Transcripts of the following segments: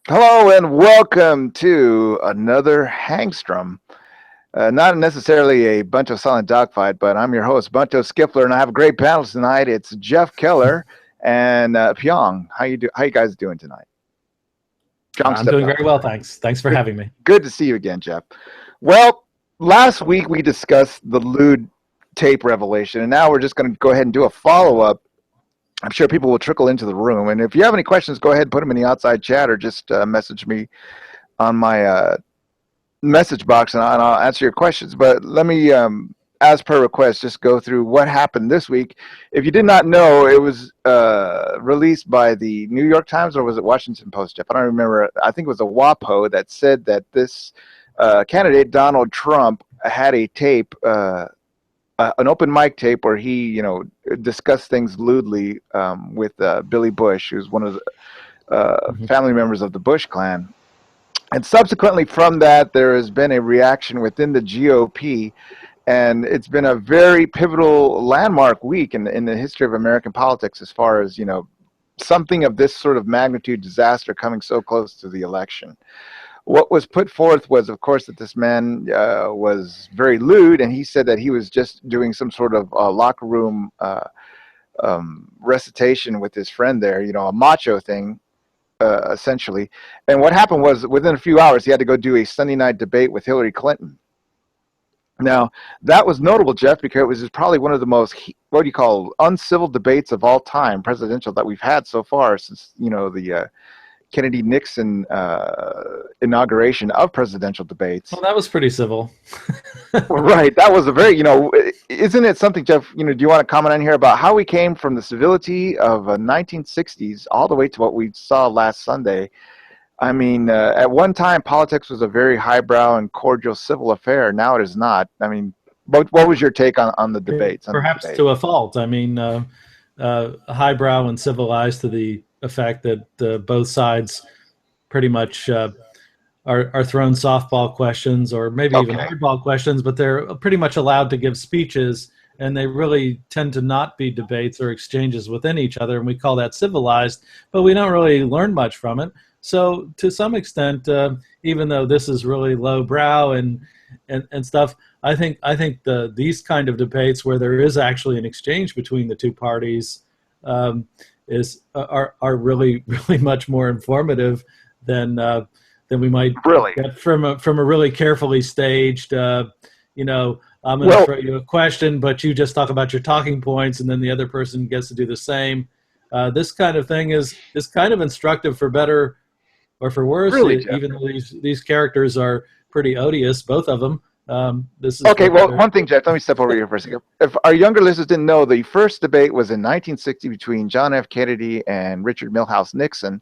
Hello and welcome to another hangSTROM. Not necessarily a bunch of silent dogfight, but I'm your host, Bunto Skiffler, and I have a great panel tonight. It's Jeff Keller and Pyong. How you guys doing tonight? Pyong I'm stepped doing out. very well, thanks. Thanks for Good, having me. good to see you again, Jeff. Well, last week we discussed the lewd tape revelation, and now we're just going to go ahead and do a follow-up. I'm sure people will trickle into the room, and if you have any questions, go ahead and put them in the outside chat or just message me on my message box, and I'll answer your questions. But let me, as per request, just go through what happened this week. If you did not know, it was released by the New York Times, or was it Washington Post, Jeff? I don't remember. I think it was a WAPO that said that this candidate, Donald Trump, had a tape, an open mic tape where he, discussed things lewdly with Billy Bush, who's one of the family members of the Bush clan. And subsequently from that, there has been a reaction within the GOP, and it's been a very pivotal landmark week in the history of American politics as far as, something of this sort of magnitude disaster coming so close to the election. What was put forth was, of course, that this man was very lewd, and he said that he was just doing some sort of locker room recitation with his friend there, a macho thing. Essentially. And what happened was within a few hours, he had to go do a Sunday night debate with Hillary Clinton. Now, that was notable, Jeff, because it was probably one of the most, what do you call, uncivil debates of all time, presidential, that we've had so far since, the Kennedy-Nixon inauguration of presidential debates. Well, that was pretty civil. Right. That was a very, isn't it something, Jeff, do you want to comment on here about how we came from the civility of 1960s all the way to what we saw last Sunday? I mean, at one time, politics was a very highbrow and cordial civil affair. Now it is not. I mean, what was your take on the debates? Perhaps to a fault. I mean, highbrow and civilized to the effect that both sides pretty much are thrown softball questions or maybe even hardball questions, but they're pretty much allowed to give speeches, and they really tend to not be debates or exchanges within each other, and we call that civilized, but we don't really learn much from it. So to some extent, even though this is really lowbrow and stuff, I think these kind of debates where there is actually an exchange between the two parties are really much more informative than we might get from a really carefully staged. I'm going to throw you a question, but you just talk about your talking points, and then the other person gets to do the same. This kind of thing is kind of instructive for better or for worse. Really, even though these characters are pretty odious, both of them. This is okay. Well, one thing, Jeff, let me step over here for a second. If our younger listeners didn't know, the first debate was in 1960 between John F. Kennedy and Richard Milhouse Nixon,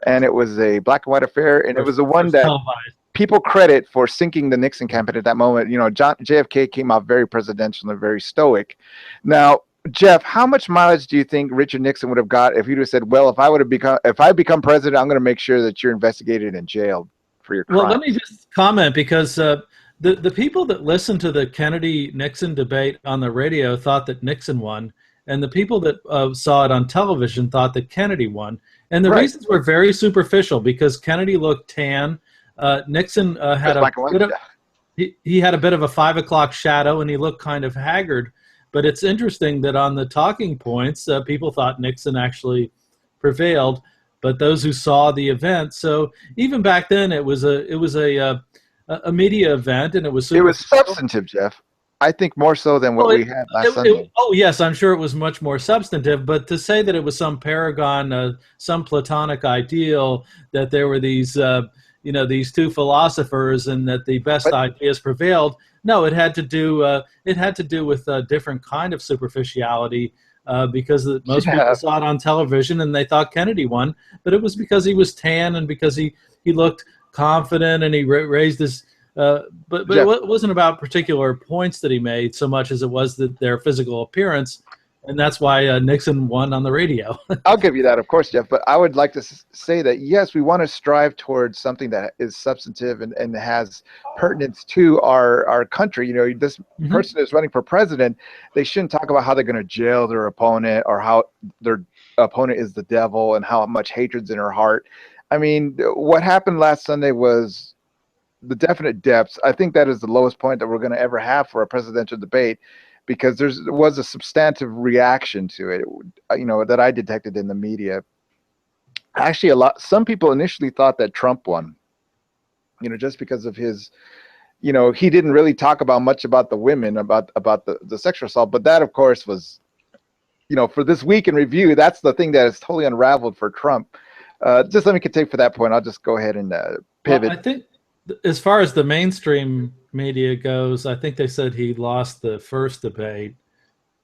and it was a black and white affair, and it was the one that people credit for sinking the Nixon campaign at that moment. JFK came out very presidential and very stoic. Now, Jeff, how much mileage do you think Richard Nixon would have got if he'd have said, "Well, if I become president, I'm going to make sure that you're investigated and jailed for your crimes"? Well, let me just comment, because the people that listened to the Kennedy-Nixon debate on the radio thought that Nixon won, and the people that saw it on television thought that Kennedy won. And the reasons were very superficial, because Kennedy looked tan. Nixon had he had a bit of a 5 o'clock shadow, and he looked kind of haggard. But it's interesting that on the talking points, people thought Nixon actually prevailed, but those who saw the event. So even back then, it was a media event, and it was substantive, Jeff. I think more so than what we had last Sunday. Yes, I'm sure it was much more substantive. But to say that it was some paragon, some platonic ideal, that there were these these two philosophers and that the best ideas prevailed. No, it had to do with a different kind of superficiality, because most people saw it on television and they thought Kennedy won, but it was because he was tan and because he looked confident and he raised his. But it wasn't about particular points that he made so much as it was their physical appearance. And that's why Nixon won on the radio. I'll give you that, of course, Jeff. But I would like to say that, yes, we want to strive towards something that is substantive and has pertinence to our country. This person is running for president. They shouldn't talk about how they're going to jail their opponent or how their opponent is the devil and how much hatred's in her heart. I mean, what happened last Sunday was the definite depths. I think that is the lowest point that we're going to ever have for a presidential debate, because there was a substantive reaction to it, that I detected in the media. Actually, some people initially thought that Trump won, just because of his, he didn't really talk about much about the women, about the sexual assault. But that, of course, was, for this week in review, that's the thing that is totally unraveled for Trump. Just let me continue for that point. I'll just go ahead and pivot. Well, I think as far as the mainstream media goes, I think they said he lost the first debate.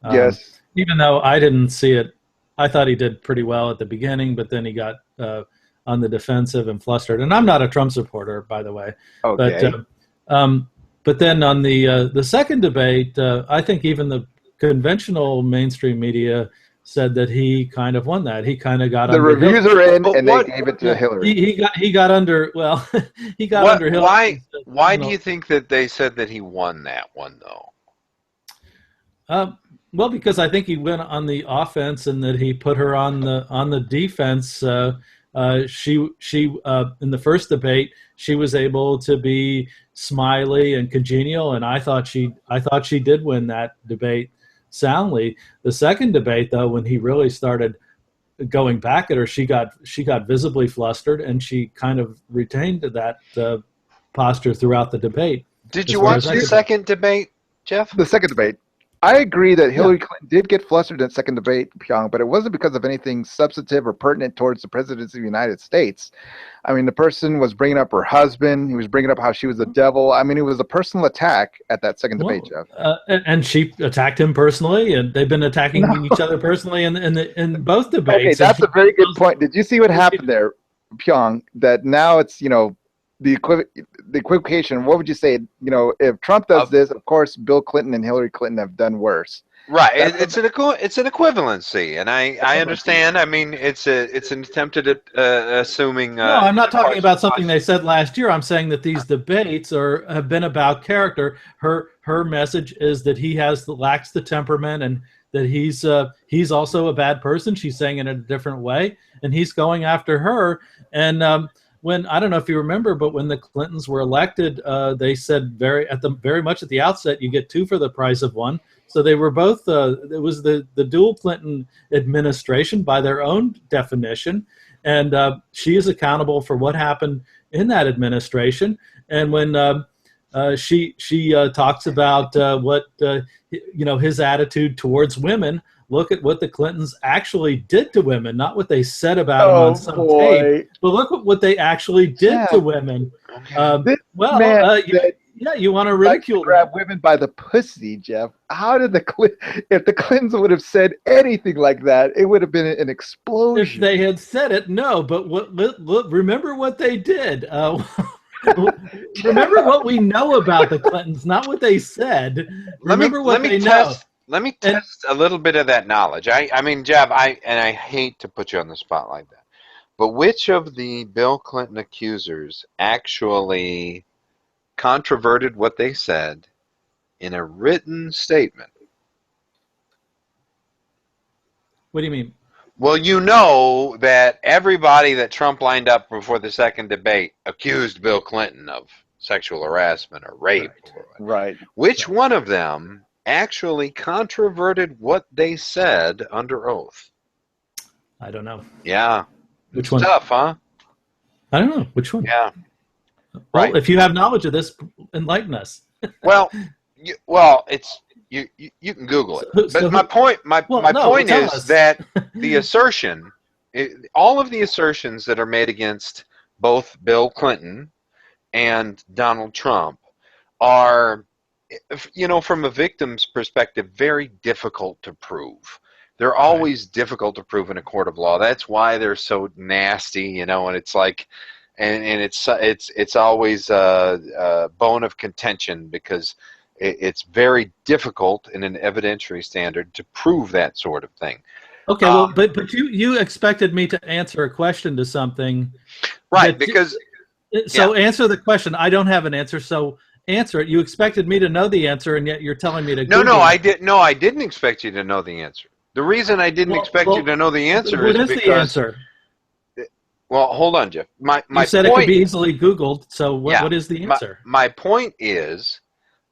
Yes. Even though I didn't see it, I thought he did pretty well at the beginning, but then he got on the defensive and flustered. And I'm not a Trump supporter, by the way. Okay. But then on the second debate, I think even the conventional mainstream media said that he kind of won that. He kind of got the under reviews Hillary. are in, and they gave it to Hillary. He got under. Well, he got under Hillary. Why do you think that they said that he won that one though? Well, because I think he went on the offense and that he put her on the defense. She in the first debate, she was able to be smiley and congenial, and I thought she did win that debate soundly. The second debate, though, when he really started going back at her, she got visibly flustered, and she kind of retained that posture throughout the debate. Did you watch the second debate, Jeff? The second debate. I agree that Hillary Clinton did get flustered in the second debate, Pyong, but it wasn't because of anything substantive or pertinent towards the presidency of the United States. I mean, the person was bringing up her husband. He was bringing up how she was the devil. I mean, it was a personal attack at that second debate, Jeff. And she attacked him personally, and they've been attacking each other personally in both debates. Okay, that's a very good point. Did you see what happened there, Pyong? That now it's, the equivocation. What would you say? If Trump does this, of course, Bill Clinton and Hillary Clinton have done worse. Right. It's an equivalency, and I understand. I mean, it's an attempted assuming. No, I'm not talking about something they said last year. I'm saying that these debates have been about character. Her message is that he lacks the temperament, and that he's also a bad person. She's saying it in a different way, and he's going after her. And when, I don't know if you remember, but when the Clintons were elected, they said very much at the outset, you get two for the price of one. So they were both. It was the dual Clinton administration by their own definition, and she is accountable for what happened in that administration. And when she talks about what his attitude towards women. Look at what the Clintons actually did to women, not what they said about them on some tape, but look at what they actually did to women. You want to ridicule grab women by the pussy, Jeff. How did if the Clintons would have said anything like that, it would have been an explosion. If they had said it, no. But remember what they did. Remember what we know about the Clintons, not what they said. Remember what they know. Let me test a little bit of that knowledge. I mean, Jeff, I hate to put you on the spot like that, but which of the Bill Clinton accusers actually controverted what they said in a written statement? What do you mean? Well, you know that everybody that Trump lined up before the second debate accused Bill Clinton of sexual harassment or rape. Right. Which one of them actually controverted what they said under oath? I don't know. Yeah. Which one? Tough, huh? I don't know. Which one? Yeah. Well, if you have knowledge of this, enlighten us. Well, you can Google it. But my point is that the assertion, all of the assertions that are made against both Bill Clinton and Donald Trump are, from a victim's perspective, very difficult to prove. They're always difficult to prove in a court of law. That's why they're so nasty, and it's like, and it's always a bone of contention, because it's very difficult in an evidentiary standard to prove that sort of thing. Okay, well, but you expected me to answer a question to something, right? Because answer the question. I don't have an answer, so answer it. You expected me to know the answer, and yet you're telling me to Google it. I didn't expect you to know the answer. The reason I didn't expect you to know the answer is because the answer? Well, hold on, Jeff. You said it could be easily Googled, so what is the answer? My point is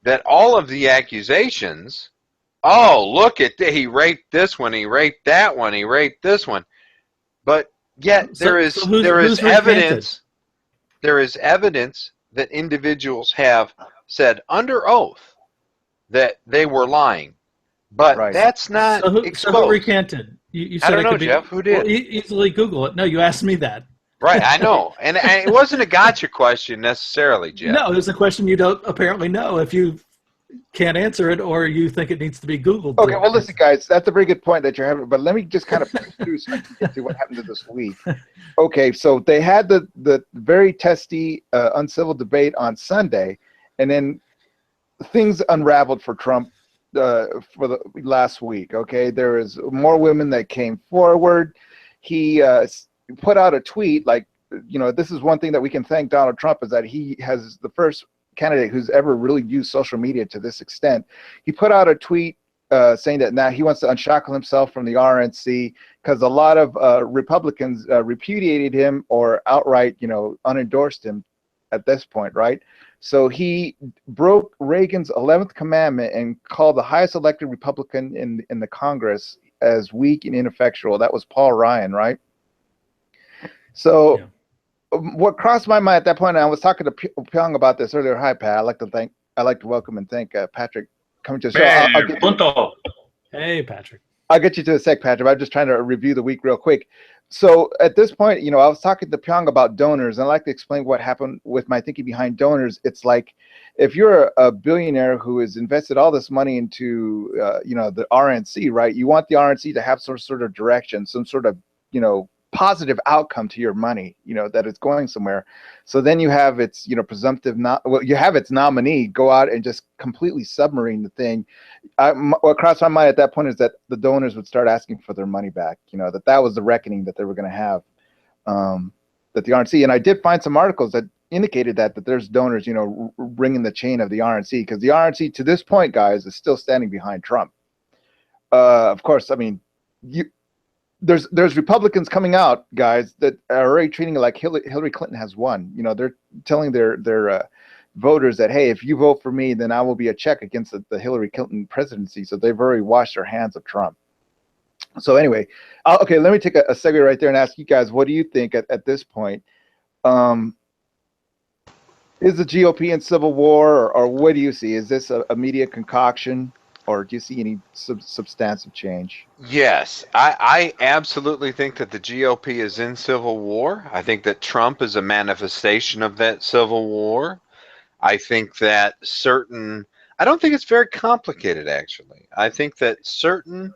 that all of the accusations, oh, look at he raped this one, he raped that one, he raped this one, but yet there is evidence. There is evidence that individuals have said under oath that they were lying, but that's not exposed. So who recanted? You said I don't know, Jeff. Who did? Well, easily Google it. No, you asked me that. Right, I know, and it wasn't a gotcha question necessarily, Jeff. No, it was a question you don't apparently know if you can't answer it or you think it needs to be Googled. Okay, well, listen, guys, that's a very good point that you're having, but let me just kind of push through so I can get to what happened to this week. Okay, so they had the very testy, uncivil debate on Sunday, and then things unraveled for Trump for the last week. Okay, there was more women that came forward. He put out a tweet like, this is one thing that we can thank Donald Trump is that he has the first candidate who's ever really used social media to this extent. He put out a tweet saying that now he wants to unshackle himself from the RNC because a lot of Republicans repudiated him or outright, unendorsed him at this point, right? So he broke Reagan's 11th commandment and called the highest elected Republican in the Congress as weak and ineffectual. That was Paul Ryan, right? So what crossed my mind at that point, and I was talking to Pyong about this earlier. Hi, Pat. I'd like to welcome and thank Patrick coming to the show. Hey, Patrick. I'll get you to a sec, Patrick. I'm just trying to review the week real quick. So at this point, I was talking to Pyong about donors, and I'd like to explain what happened with my thinking behind donors. It's like if you're a billionaire who has invested all this money into, the RNC, right? You want the RNC to have some sort of direction, some sort of, positive outcome to your money, that it's going somewhere. So then you have its, presumptive, you have its nominee go out and just completely submarine the thing. What crossed my mind at that point is that the donors would start asking for their money back, that was the reckoning that they were going to have, that the RNC, and I did find some articles that indicated that there's donors, ringing the chain of the RNC, because the RNC to this point, guys, is still standing behind Trump. Of course, I mean, there's Republicans coming out, guys, that are already treating it like Hillary Clinton has won. They're telling their voters that, hey, if you vote for me, then I will be a check against the Hillary Clinton presidency. So they've already washed their hands of Trump. So anyway, okay, let me take a segue right there and ask you guys, what do you think at this point? Is the GOP in civil war, or what do you see? Is this a media concoction? Or do you see any substantive change? Yes, I absolutely think that the GOP is in civil war. I think that Trump is a manifestation of that civil war. I think that I don't think it's very complicated, actually. I think that certain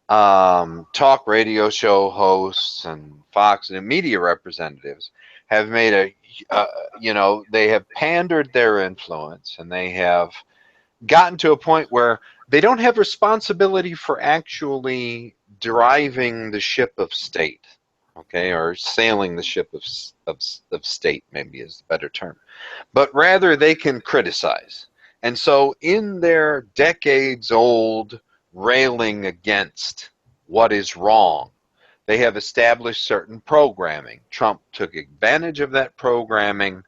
talk radio show hosts and Fox and media representatives have made they have pandered their influence, and they have gotten to a point where they don't have responsibility for actually driving the ship of state, okay, or sailing the ship of state, maybe is the better term. But rather they can criticize. And so in their decades-old railing against what is wrong, they have established certain programming. Trump took advantage of that programming.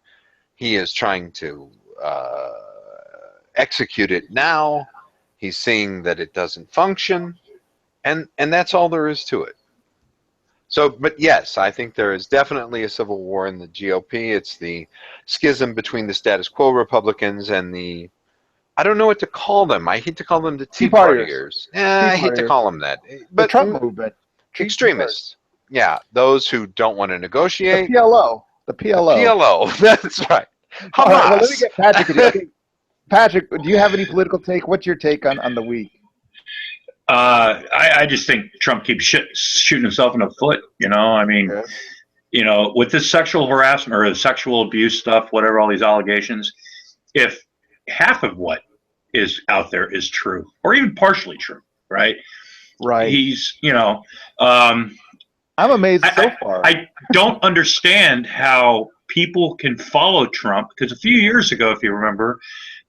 He is trying to execute it now. He's seeing that it doesn't function, and that's all there is to it. So, but yes, I think there is definitely a civil war in the GOP. It's the schism between the status quo Republicans and I don't know what to call them. I hate to call them the Tea Partiers. I hate to call them that. But the Trump movement. Extremists. Yeah, those who don't want to negotiate. The PLO. The PLO, that's right. Hamas. All right, well, let me get Patrick. Okay. Patrick, do you have any political take? What's your take on the week? I just think Trump keeps shooting himself in the foot. I mean, with this sexual harassment or sexual abuse stuff, whatever, all these allegations, if half of what is out there is true, or even partially true, right? Right. He's, I'm amazed so far. I don't understand how people can follow Trump, because a few years ago, if you remember,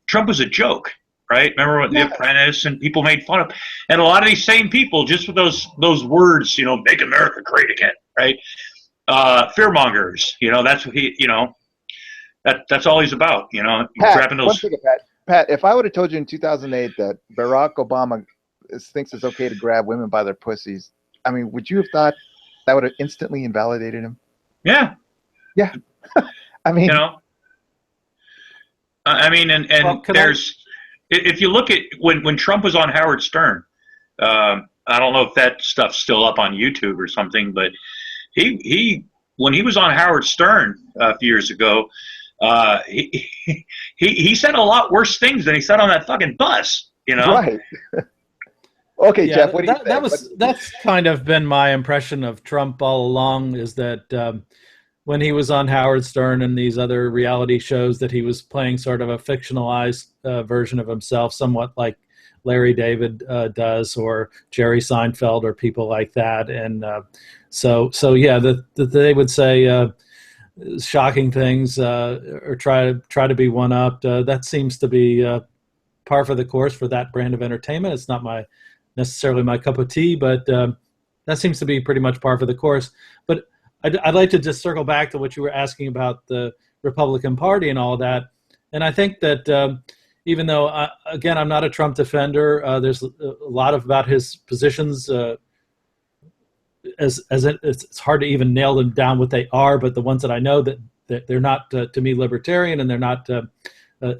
Trump was a joke, right? Remember what The Apprentice, and people made fun of, and a lot of these same people, just with those words, make America great again, right? fearmongers. You know, that's what he. You know, that's all he's about. You know, Pat, grabbing those. one second, Pat, if I would have told you in 2008 that Barack Obama thinks it's okay to grab women by their pussies, I mean, would you have thought that would have instantly invalidated him? Yeah. Yeah. I mean, you know, I mean, and well, there's, if you look at when Trump was on Howard Stern, I don't know if that stuff's still up on YouTube or something, but he when he was on Howard Stern a few years ago, he said a lot worse things than he said on that fucking bus. You know, right? Okay, yeah, Jeff, what do you think? That's kind of been my impression of Trump all along, is that when he was on Howard Stern and these other reality shows, that he was playing sort of a fictionalized version of himself, somewhat like Larry David does, or Jerry Seinfeld, or people like that. And so yeah, that they would say shocking things or try to be one-upped. That seems to be par for the course for that brand of entertainment. It's not necessarily my cup of tea, but that seems to be pretty much par for the course. But I'd like to just circle back to what you were asking about the Republican Party and all that. And I think that even though, again, I'm not a Trump defender, there's a lot about his positions. It's hard to even nail them down what they are, but the ones that I know that they're not, to me, libertarian, and they're not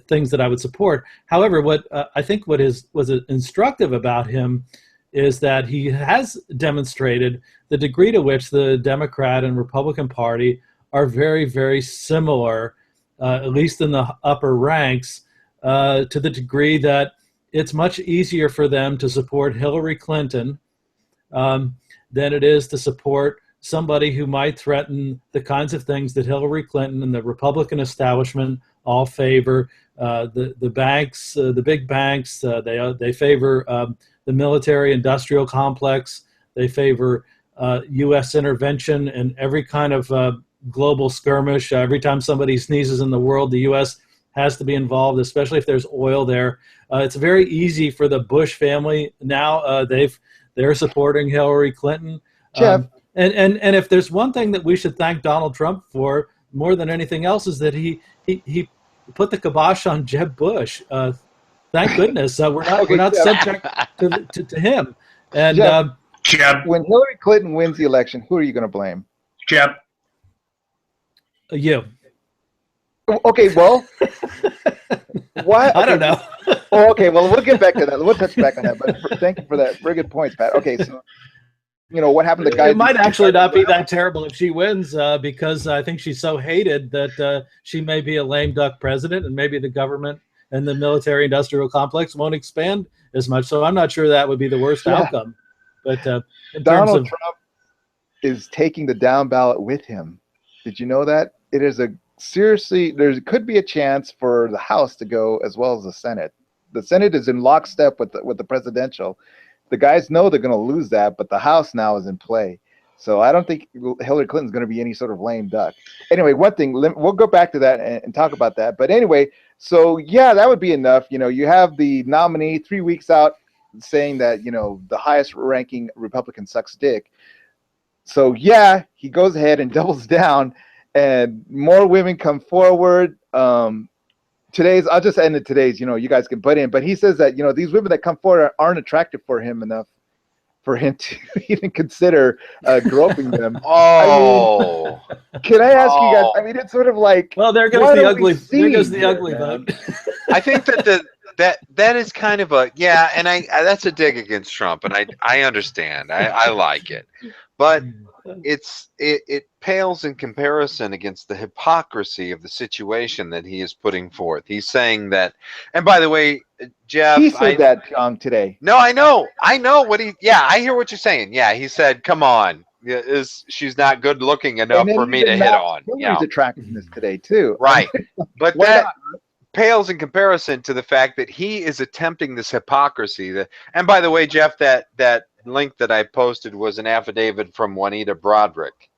things that I would support. However, what I think was instructive about him is that he has demonstrated the degree to which the Democrat and Republican Party are very, very similar, at least in the upper ranks, to the degree that it's much easier for them to support Hillary Clinton than it is to support somebody who might threaten the kinds of things that Hillary Clinton and the Republican establishment all favor. The banks, the big banks, they favor the military-industrial complex. They favor U.S. intervention in every kind of global skirmish. Every time somebody sneezes in the world, the U.S. has to be involved, especially if there's oil there. It's very easy for the Bush family now. They're supporting Hillary Clinton. Jeff. And if there's one thing that we should thank Donald Trump for more than anything else, is that he put the kibosh on Jeb Bush. Thank goodness we're not subject to him. And Jeb, when Hillary Clinton wins the election, who are you going to blame? Jeb. You. Okay, well, why? Okay. I don't know. Oh, okay, well, we'll get back to that. We'll touch back on that. But thank you for that. Very good points, Pat. Okay, so what happened to guys? It might actually not be that terrible if she wins, because I think she's so hated that she may be a lame duck president, and maybe the government and the military-industrial complex won't expand as much. So I'm not sure that would be the worst outcome. But Donald Trump is taking the down ballot with him. Did you know that? It is there could be a chance for the House to go as well as the Senate. The Senate is in lockstep with the presidential. The guys know they're going to lose that, but the House now is in play. So I don't think Hillary Clinton's going to be any sort of lame duck. Anyway, one thing, we'll go back to that and talk about that. But anyway, so yeah, that would be enough. You have the nominee 3 weeks out saying that, the highest ranking Republican sucks dick. So yeah, he goes ahead and doubles down, and more women come forward. I'll just end it today's, you guys can butt in, but he says that, these women that come forward aren't attractive for him enough for him to even consider groping them. Oh, can I ask you guys? I mean, it's sort of like, well, there goes the ugly. There goes the ugly vote. I think that is kind of a and that's a dig against Trump, and I understand. I like it, but it pales in comparison against the hypocrisy of the situation that he is putting forth. He's saying that, and by the way, Jeff, he said that today. No, I know what I hear what you're saying. Yeah, he said, "Come on, she's not good looking enough for me to hit on." Hillary's attractiveness today too, right? But that pales in comparison to the fact that he is attempting this hypocrisy. And by the way, Jeff, that link that I posted was an affidavit from Juanita Broderick,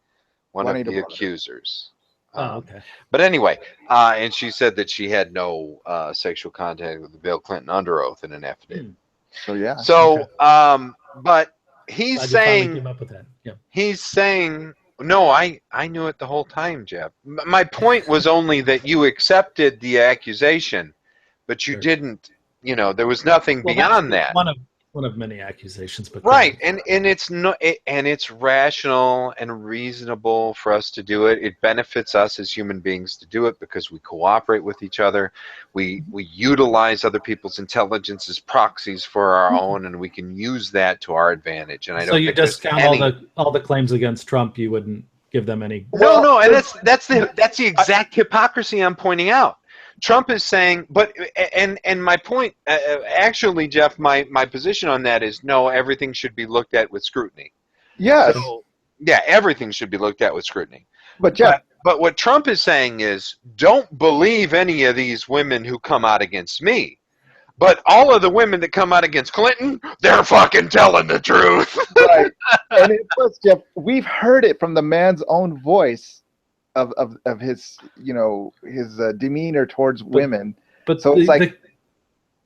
one of the accusers. Okay. But anyway, and she said that she had no sexual contact with Bill Clinton under oath in an affidavit. So yeah. So, but he's saying, came up with that. Yeah. He's saying No, I knew it the whole time, Jeff. My point was only that you accepted the accusation, but you didn't. There was nothing beyond that. One of many accusations, but right, and it's and it's rational and reasonable for us to do it. It benefits us as human beings to do it because we cooperate with each other. We utilize other people's intelligence as proxies for our own, and we can use that to our advantage. And I don't. So you discount all the claims against Trump. You wouldn't give them any. No, and that's the exact hypocrisy I'm pointing out. Trump is saying, and my point, actually, Jeff, my position on that is no, everything should be looked at with scrutiny. Yes. So, yeah, everything should be looked at with scrutiny. But Jeff, but what Trump is saying is, don't believe any of these women who come out against me. But all of the women that come out against Clinton, they're fucking telling the truth. Right. And plus, Jeff, we've heard it from the man's own voice. Of his, his demeanor towards women. But so it's like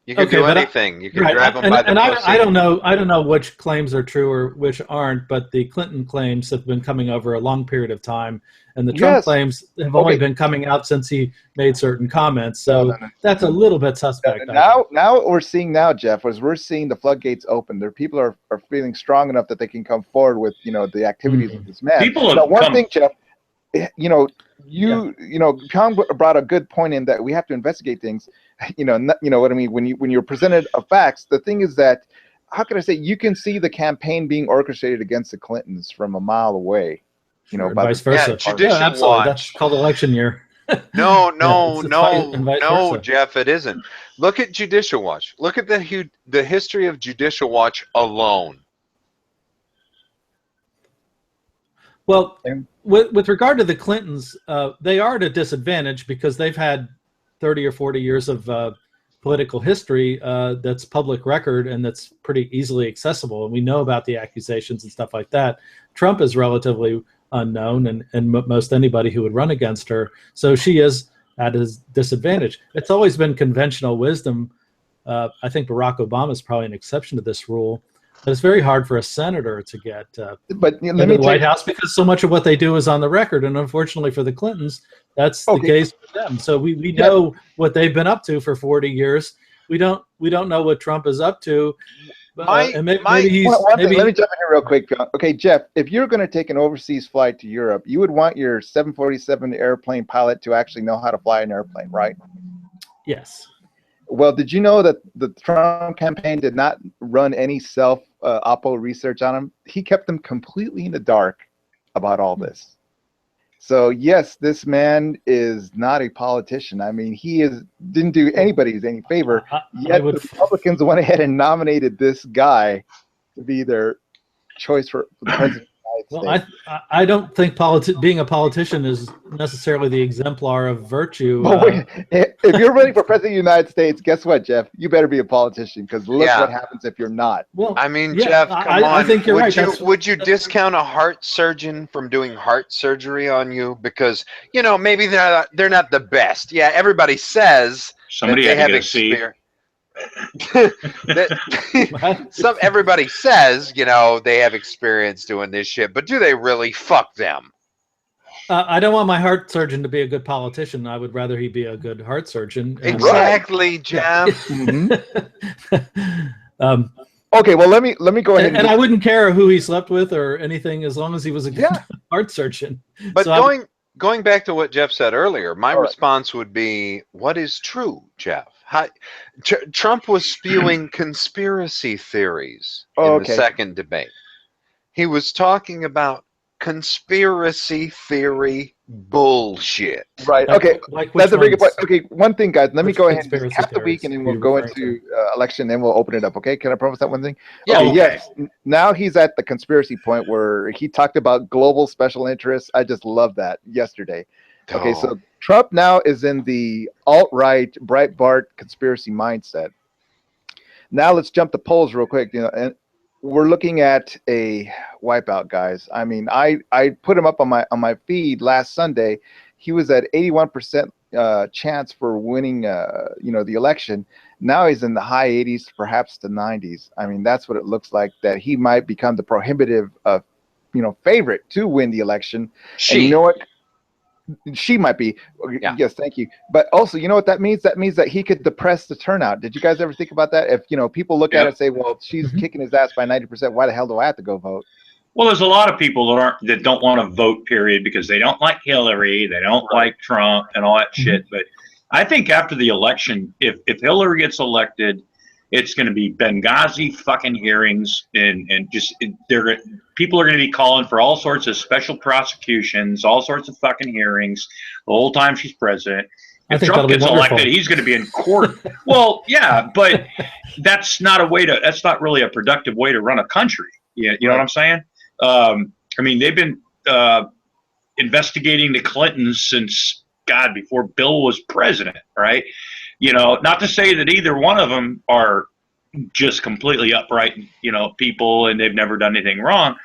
you can do anything. You can grab them by the pussy. I don't know which claims are true or which aren't. But the Clinton claims have been coming over a long period of time, and the Trump claims have only been coming out since he made certain comments. So that's a little bit suspect. Now what we're seeing now, Jeff, is we're seeing the floodgates open. There, people are feeling strong enough that they can come forward with the activities of this man. One thing, Jeff. John brought a good point in that we have to investigate things. You know what I mean. When you're presented of facts, the thing is that, how can I say, you can see the campaign being orchestrated against the Clintons from a mile away. Vice versa. Judicial Watch. That's called election year. No, Jeff, it isn't. Look at Judicial Watch. Look at the history of Judicial Watch alone. Well, with regard to the Clintons, they are at a disadvantage because they've had 30 or 40 years of political history that's public record and that's pretty easily accessible. And we know about the accusations and stuff like that. Trump is relatively unknown, and most anybody who would run against her. So she is at a disadvantage. It's always been conventional wisdom. I think Barack Obama is probably an exception to this rule. But it's very hard for a senator to get into the White House because so much of what they do is on the record. And unfortunately for the Clintons, that's the case for them. So we know what they've been up to for 40 years. We don't know what Trump is up to. Let me jump in here real quick, John. Okay, Jeff, if you're going to take an overseas flight to Europe, you would want your 747 airplane pilot to actually know how to fly an airplane, right? Yes. Well, did you know that the Trump campaign did not run any Oppo research on him? He kept them completely in the dark about all this. So yes, this man is not a politician. I mean, didn't do anybody any favor. Yet the Republicans went ahead and nominated this guy to be their choice for the president. Well, I don't think being a politician is necessarily the exemplar of virtue. If you're running for president of the United States, guess what, Jeff? You better be a politician because look what happens if you're not. Well, I mean, Jeff, come on. I think you're right. Would you discount a heart surgeon from doing heart surgery on you because maybe they're not the best? Yeah, everybody says somebody that they have have experience. Everybody says they have experience doing this shit, but do they really? Fuck them. I don't want my heart surgeon to be a good politician. I would rather he be a good heart surgeon. Exactly, Jeff. Okay, well let me go ahead and I wouldn't care who he slept with or anything as long as he was a good heart surgeon. But going back to what Jeff said earlier, my response would be, what is true, Jeff? Trump was spewing conspiracy theories in the second debate. He was talking about conspiracy theory bullshit. Right. Okay. That's a very good point. Okay. One thing, guys. Let me go ahead and cap the week, and then we'll go into election, and we'll open it up. Okay. Can I promise that one thing? Yeah. Yes. Now he's at the conspiracy point where he talked about global special interests. I just love that yesterday. Okay. So Trump now is in the alt-right Breitbart conspiracy mindset. Now let's jump the polls real quick. And we're looking at a wipeout, guys. I mean, I put him up on my feed last Sunday. He was at 81% chance for winning, the election. Now he's in the high 80s, perhaps the 90s. I mean, that's what it looks like, that he might become the prohibitive favorite to win the election. She. And you know what? She might be. Yeah. Yes, thank you. But also, you know what that means? That means that he could depress the turnout. Did you guys ever think about that? If people look at it and say, "Well, she's kicking his ass by 90%. Why the hell do I have to go vote?" Well, there's a lot of people that don't want to vote, period, because they don't like Hillary, they don't like Trump, and all that shit. But I think after the election, if Hillary gets elected, it's going to be Benghazi fucking hearings, and people are going to be calling for all sorts of special prosecutions, all sorts of fucking hearings the whole time she's president. If Trump gets elected, he's going to be in court. Well, yeah, but that's not really a productive way to run a country. You know what I'm saying? I mean, they've been investigating the Clintons since, God, before Bill was president, right? Not to say that either one of them are just completely upright, people, and they've never done anything wrong.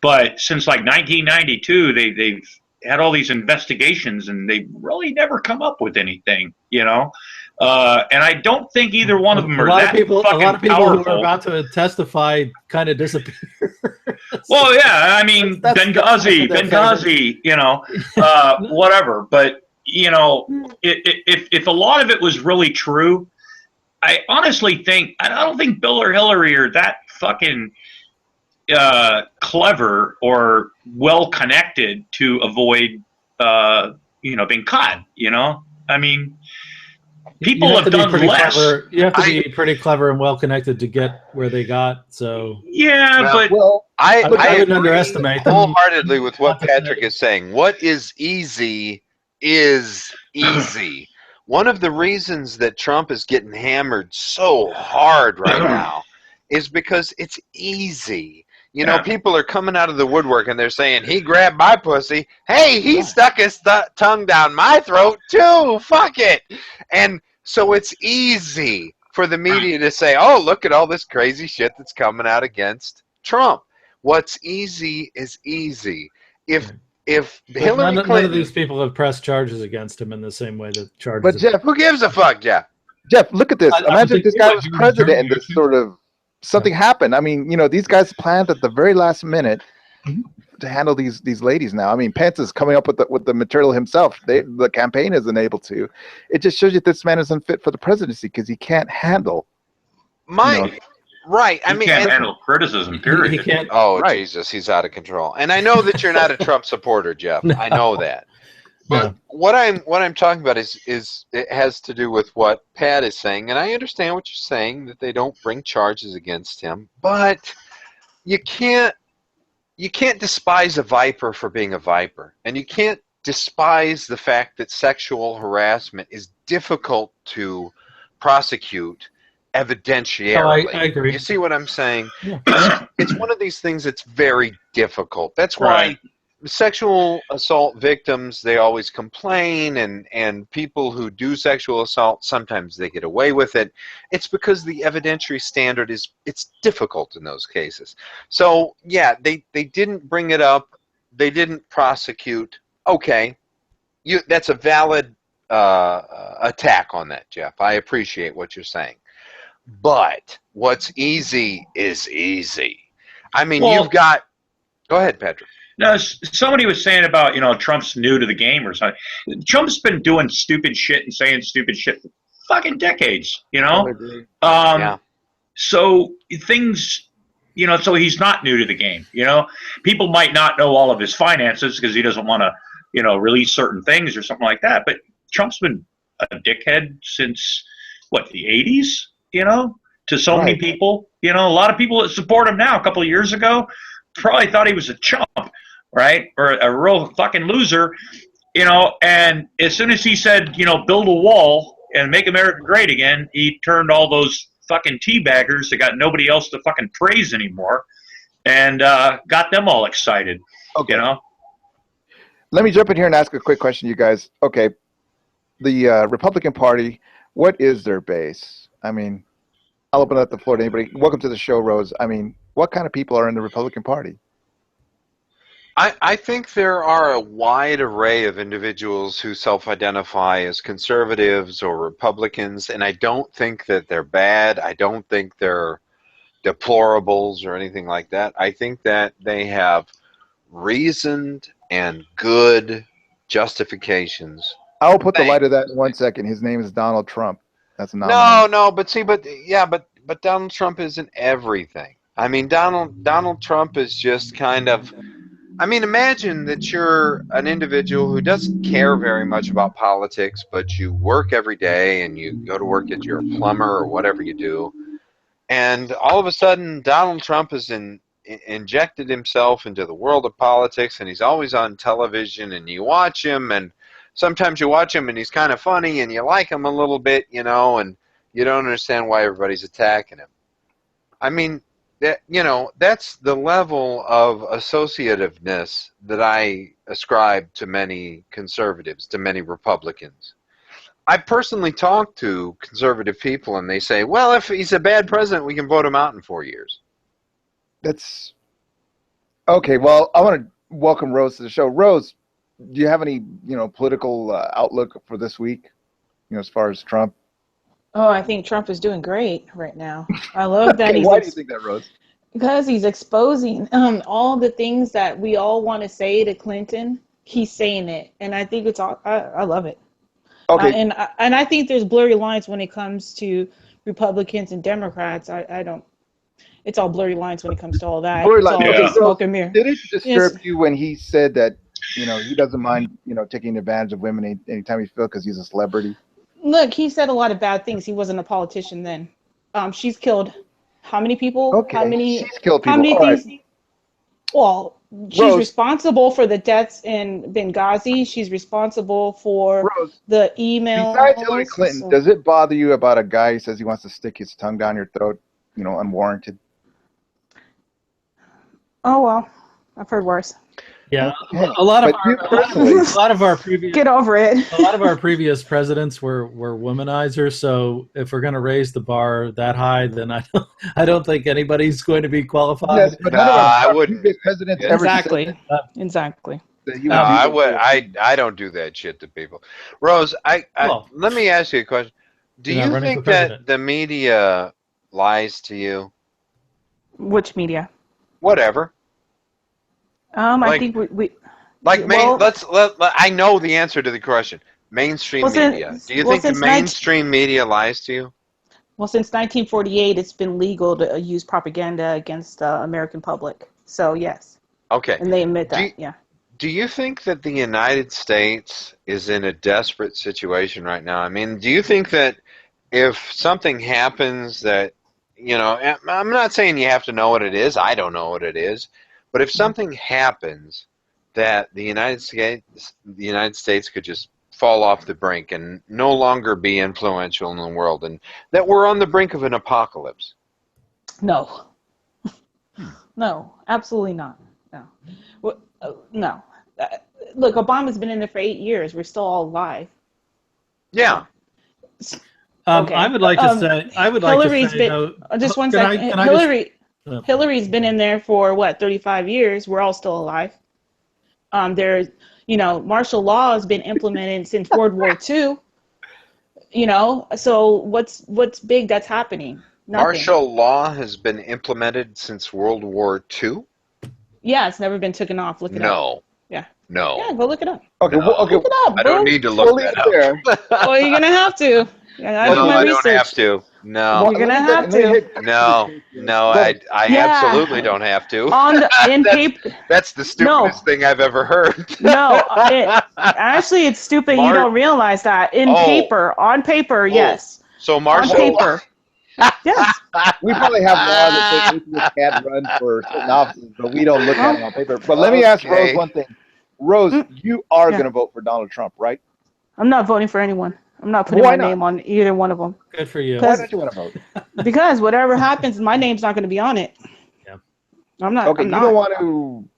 But since like 1992, they've had all these investigations, and they've really never come up with anything, and I don't think either one of them are that fucking powerful. A lot of people who are about to testify kind of disappear. Well, yeah, I mean, Benghazi, whatever. But, if a lot of it was really true, I honestly think, I don't think Bill or Hillary are that fucking clever or well-connected to avoid, being caught, I mean, people have done less. Clever. You have to be pretty clever and well-connected to get where they got, so. Yeah, but I wouldn't underestimate them wholeheartedly with what Patrick is saying. What is easy is easy. One of the reasons that Trump is getting hammered so hard right now is because it's easy. People are coming out of the woodwork and they're saying, he grabbed my pussy. Hey, he stuck his tongue down my throat too. Fuck it. And so it's easy for the media to say, oh, look at all this crazy shit that's coming out against Trump. What's easy is easy. If Hillary Clinton, none of these people have pressed charges against him in the same way that charges. But Jeff, who gives a fuck, Jeff? Jeff, look at this. Imagine if this guy was president and this sort of something happened. I mean, these guys planned at the very last minute to handle these ladies now. I mean, Pence is coming up with the material himself. The campaign isn't able to. It just shows you that this man is unfit for the presidency because he can't handle. Right. I mean, can't handle criticism, period. He can't. Oh, right. Jesus, he's out of control. And I know that you're not a Trump supporter, Jeff. I know that. But what I'm talking about is it has to do with what Pat is saying, and I understand what you're saying, that they don't bring charges against him, but you can't despise a viper for being a viper, and you can't despise the fact that sexual harassment is difficult to prosecute evidentiarily. I agree. You see what I'm saying? Yeah. It's one of these things that's very difficult. That's why sexual assault victims, they always complain, and people who do sexual assault, sometimes they get away with it. It's because the evidentiary standard it's difficult in those cases. So yeah, they didn't bring it up, they didn't prosecute. Okay, that's a valid attack on that, Jeff. I appreciate what you're saying, but what's easy is easy. I mean, you've got. Go ahead, Patrick. No, somebody was saying about, Trump's new to the game or something. Trump's been doing stupid shit and saying stupid shit for fucking decades, So things, so he's not new to the game, People might not know all of his finances because he doesn't want to, release certain things or something like that. But Trump's been a dickhead since, the 80s, to so many people. A lot of people that support him now a couple of years ago probably thought he was a chump, right? Or a real fucking loser, and as soon as he said, build a wall and make America great again, he turned all those fucking teabaggers that got nobody else to fucking praise anymore and got them all excited, Okay. Let me jump in here and ask a quick question, you guys. Okay, the Republican Party, what is their base? I mean, I'll open up the floor to anybody. Welcome to the show, Rose. I mean, what kind of people are in the Republican Party? I think there are a wide array of individuals who self-identify as conservatives or Republicans, and I don't think that they're bad. I don't think they're deplorables or anything like that. I think that they have reasoned and good justifications. I'll put the light of that in 1 second. His name is Donald Trump. That's a No, nominee. no, but Donald Trump isn't everything. I mean, Donald Trump is just kind of. I mean, imagine that you're an individual who doesn't care very much about politics, but you work every day and you go to work as you're a plumber or whatever you do, and all of a sudden Donald Trump has injected himself into the world of politics, and he's always on television, and you watch him, and sometimes you watch him and he's kind of funny and you like him a little bit, and you don't understand why everybody's attacking him. I mean, that's the level of associativeness that I ascribe to many conservatives, to many Republicans. I personally talk to conservative people and they say, well, if he's a bad president, we can vote him out in 4 years. That's okay. Well, I want to welcome Rose to the show. Rose, do you have any, political outlook for this week, as far as Trump? Oh, I think Trump is doing great right now. I love that Why do you think that, Rose? Because he's exposing all the things that we all want to say to Clinton. He's saying it, and I think it's all. I love it. Okay. And I think there's blurry lines when it comes to Republicans and Democrats. I don't. It's all blurry lines when it comes to all that. Blurry it's all lines. just smoke and mirror. Did it disturb you when he said that, he doesn't mind, taking advantage of women anytime he feels because he's a celebrity? Look, he said a lot of bad things. He wasn't a politician then. She's killed how many people? Okay. She's killed people. How many all things? Right. Well, she's Rose, responsible for the deaths in Benghazi. She's responsible for Rose, the emails. Besides Hillary Clinton, does it bother you about a guy who says he wants to stick his tongue down your throat, unwarranted? Oh, well, I've heard worse. Yeah, a lot of our previous get over it. A lot of our previous presidents were womanizers. So if we're going to raise the bar that high, then I don't think anybody's going to be qualified. Yes, but I wouldn't. Presidents Exactly. Ever said Exactly. No, I would. I don't do that shit to people. Rose, let me ask you a question. Do you think that the media lies to you? Which media? Whatever. I think we I know the answer to the question. Mainstream media. Do you think the mainstream media lies to you? Well, since 1948, it's been legal to use propaganda against the American public. So yes. Okay. And they admit that. Yeah. Do you think that the United States is in a desperate situation right now? I mean, do you think that if something happens that, I'm not saying you have to know what it is. I don't know what it is. But if something happens that the United States could just fall off the brink and no longer be influential in the world, and that we're on the brink of an apocalypse? No. No, absolutely not. No. No. Look, Obama's been in there for 8 years. We're still all alive. Yeah. Okay. I would like to say. Hillary's been. Just 1 second. Hillary's been in there for 35 years. We're all still alive. There's, martial law has been implemented since World War II. So what's big that's happening? Nothing. Martial law has been implemented since World War II? Yeah, it's never been taken off. Look it up. Yeah. No. Yeah, go look it up. Okay. No. Okay. Look it up. I don't need to look that up. Well, you're gonna have to. No, I don't have to. No. You're gonna have to. No, I absolutely don't have to. In paper. That's the stupidest thing I've ever heard. No, actually, it's stupid. You don't realize that. On paper, yes. So martial on paper. Yes. We probably have laws that say you can't run for certain offices, but we don't look at it on paper. But let me ask Rose one thing. Rose, you are going to vote for Donald Trump, right? I'm not voting for anyone. I'm not putting my name on either one of them. Good for you. Why don't you want to vote? Because whatever happens, my name's not going to be on it. Yeah. I'm not. Okay, I'm you not. don't want to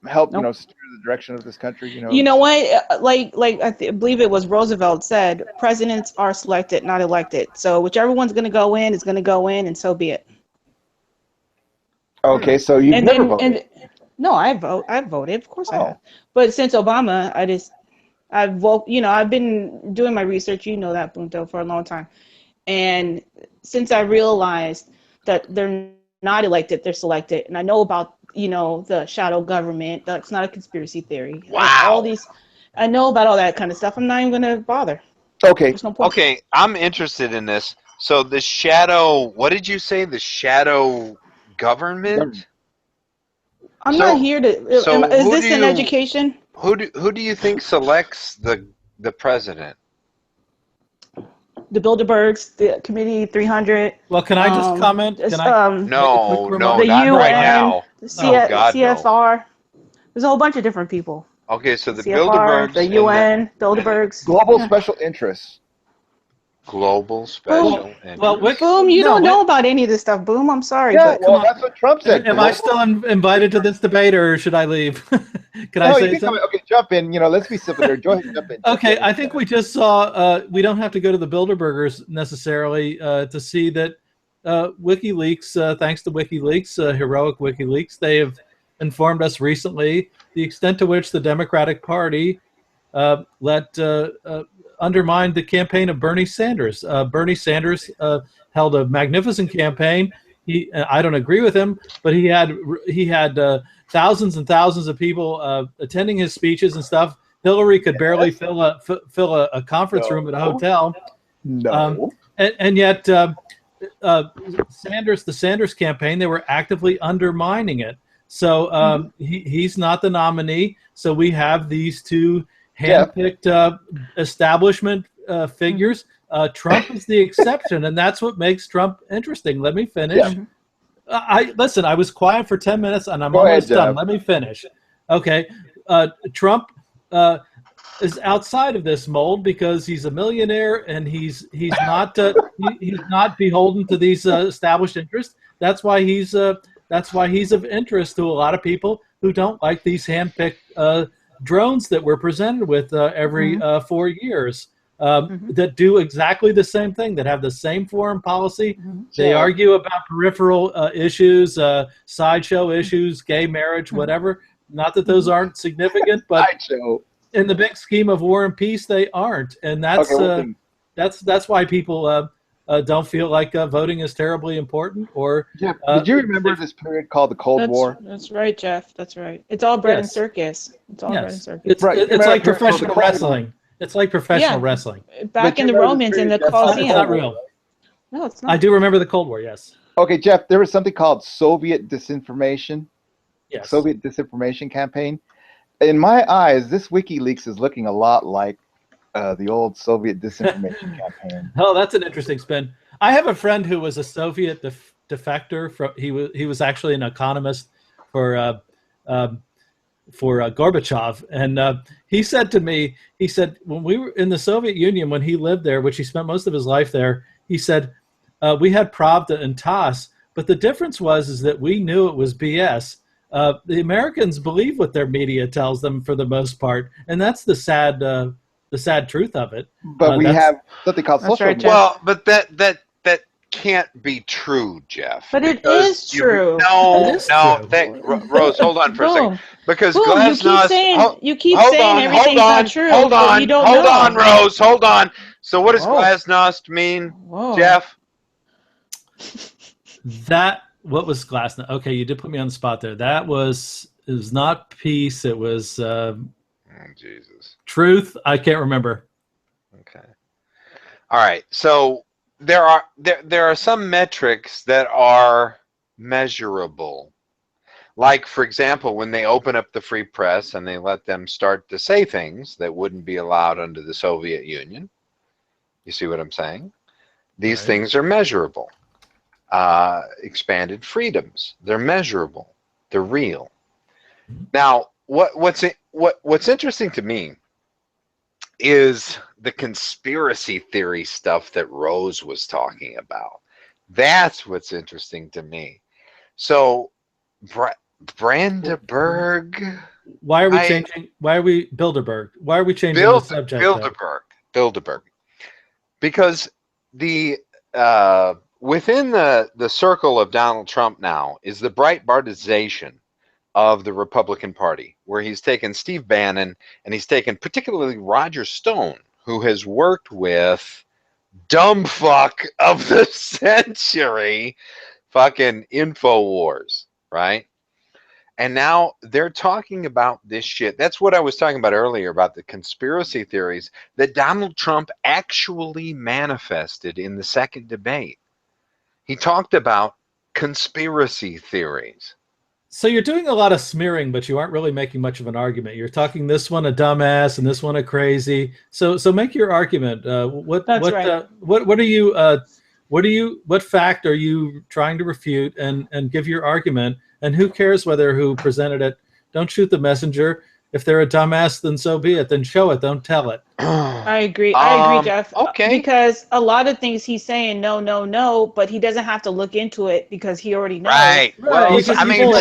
help, steer the direction of this country, You know what? Like I believe it was Roosevelt said, presidents are selected, not elected. So whichever one's going to go in is going to go in, and so be it. Okay, so you've never voted. No, I've voted. Of course I have. But since Obama, I've been doing my research, that, Bunto, for a long time. And since I realized that they're not elected, they're selected, and I know about the shadow government. That's not a conspiracy theory. Wow. All these, I know about all that kind of stuff. I'm not even going to bother. Okay. There's no point. Okay, I'm interested in this. So the shadow, what did you say? The shadow government? I'm not here to. So is this an education? Who do you think selects the president? The Bilderbergs, the Committee 300. Well, can I just comment? Can no, the not UN, right now. The No. CFR. There's a whole bunch of different people. Okay, so the CFR, Bilderbergs, the UN, Bilderbergs. Global special interests. Global special interest. Well, Boom, you don't know about any of this stuff. Boom, I'm sorry. Yeah, but well, that's what Trump said. Am I still invited to this debate, or should I leave? Can I say something? Okay, jump in. Let's be simple here. Go ahead, jump in. Okay, I think we just saw. We don't have to go to the Bilderbergers necessarily to see that WikiLeaks, thanks to WikiLeaks, heroic WikiLeaks, they have informed us recently the extent to which the Democratic Party undermined the campaign of Bernie Sanders. Bernie Sanders held a magnificent campaign. I don't agree with him, but he had thousands and thousands of people attending his speeches and stuff. Hillary could barely fill a conference room at a hotel. No. And yet the Sanders campaign, they were actively undermining it. So he's not the nominee. So we have these two handpicked establishment figures. Trump is the exception, and that's what makes Trump interesting. Let me finish. Yeah. Listen, I was quiet for 10 minutes, and I'm almost done. Let me finish. Okay. Trump is outside of this mold because he's a millionaire, and he's not beholden to these established interests. That's why he's of interest to a lot of people who don't like these handpicked drones that we're presented with every 4 years that do exactly the same thing, that have the same foreign policy. They argue about peripheral issues, sideshow issues, gay marriage, whatever. Not that those aren't significant, but in the big scheme of war and peace, they aren't. And that's why people don't feel like voting is terribly important. Or did you remember this period called the Cold War? That's right, Jeff. That's right. It's all bread and circus. It's all bread and circus. It's like professional wrestling. It's like professional wrestling. Back in the Romans in the Colosseum. It's not real. No, it's not. I do remember the Cold War. Yes. Okay, Jeff. There was something called Soviet disinformation. Yes. Soviet disinformation campaign. In my eyes, this WikiLeaks is looking a lot like the old Soviet disinformation campaign. Oh, that's an interesting spin. I have a friend who was a Soviet defector. He was actually an economist for Gorbachev, and he said to me, when we were in the Soviet Union, when he lived there, which he spent most of his life there, he said we had Pravda and TASS, but the difference is that we knew it was BS. The Americans believe what their media tells them for the most part, and that's the sad truth of it. But we have something called social media. Well, but that can't be true, Jeff. But it is true. Rose, hold on for a second. Because Glasnost, you keep saying everything's not true. Hold on, Rose, hold on. So what does Glasnost mean, Jeff? What was Glasnost? Okay, you did put me on the spot there. It was not peace. It was Jesus. Truth. I can't remember. Okay. All right. So there are some metrics that are measurable. Like, for example, when they open up the free press and they let them start to say things that wouldn't be allowed under the Soviet Union. You see what I'm saying? These things are measurable. Expanded freedoms. They're measurable. They're real. Now, what's interesting to me is the conspiracy theory stuff that Rose was talking about. That's what's interesting to me. So, Brandenburg. Why are we changing? Why are we Bilderberg? Why are we changing the subject? Bilderberg. Because within the circle of Donald Trump now is the Breitbartization of the Republican Party, where he's taken Steve Bannon and he's taken particularly Roger Stone, who has worked with dumb fuck of the century, fucking InfoWars, right? And now they're talking about this shit. That's what I was talking about earlier about the conspiracy theories that Donald Trump actually manifested in the second debate. He talked about conspiracy theories. So you're doing a lot of smearing, but you aren't really making much of an argument. You're talking this one a dumbass and this one a crazy. So make your argument. What fact are you trying to refute, and give your argument? And who cares who presented it? Don't shoot the messenger. If they're a dumbass, then so be it. Then show it. Don't tell it. I agree, Jeff. Okay. Because a lot of things he's saying, no, but he doesn't have to look into it because he already knows. Right. Well, I mean,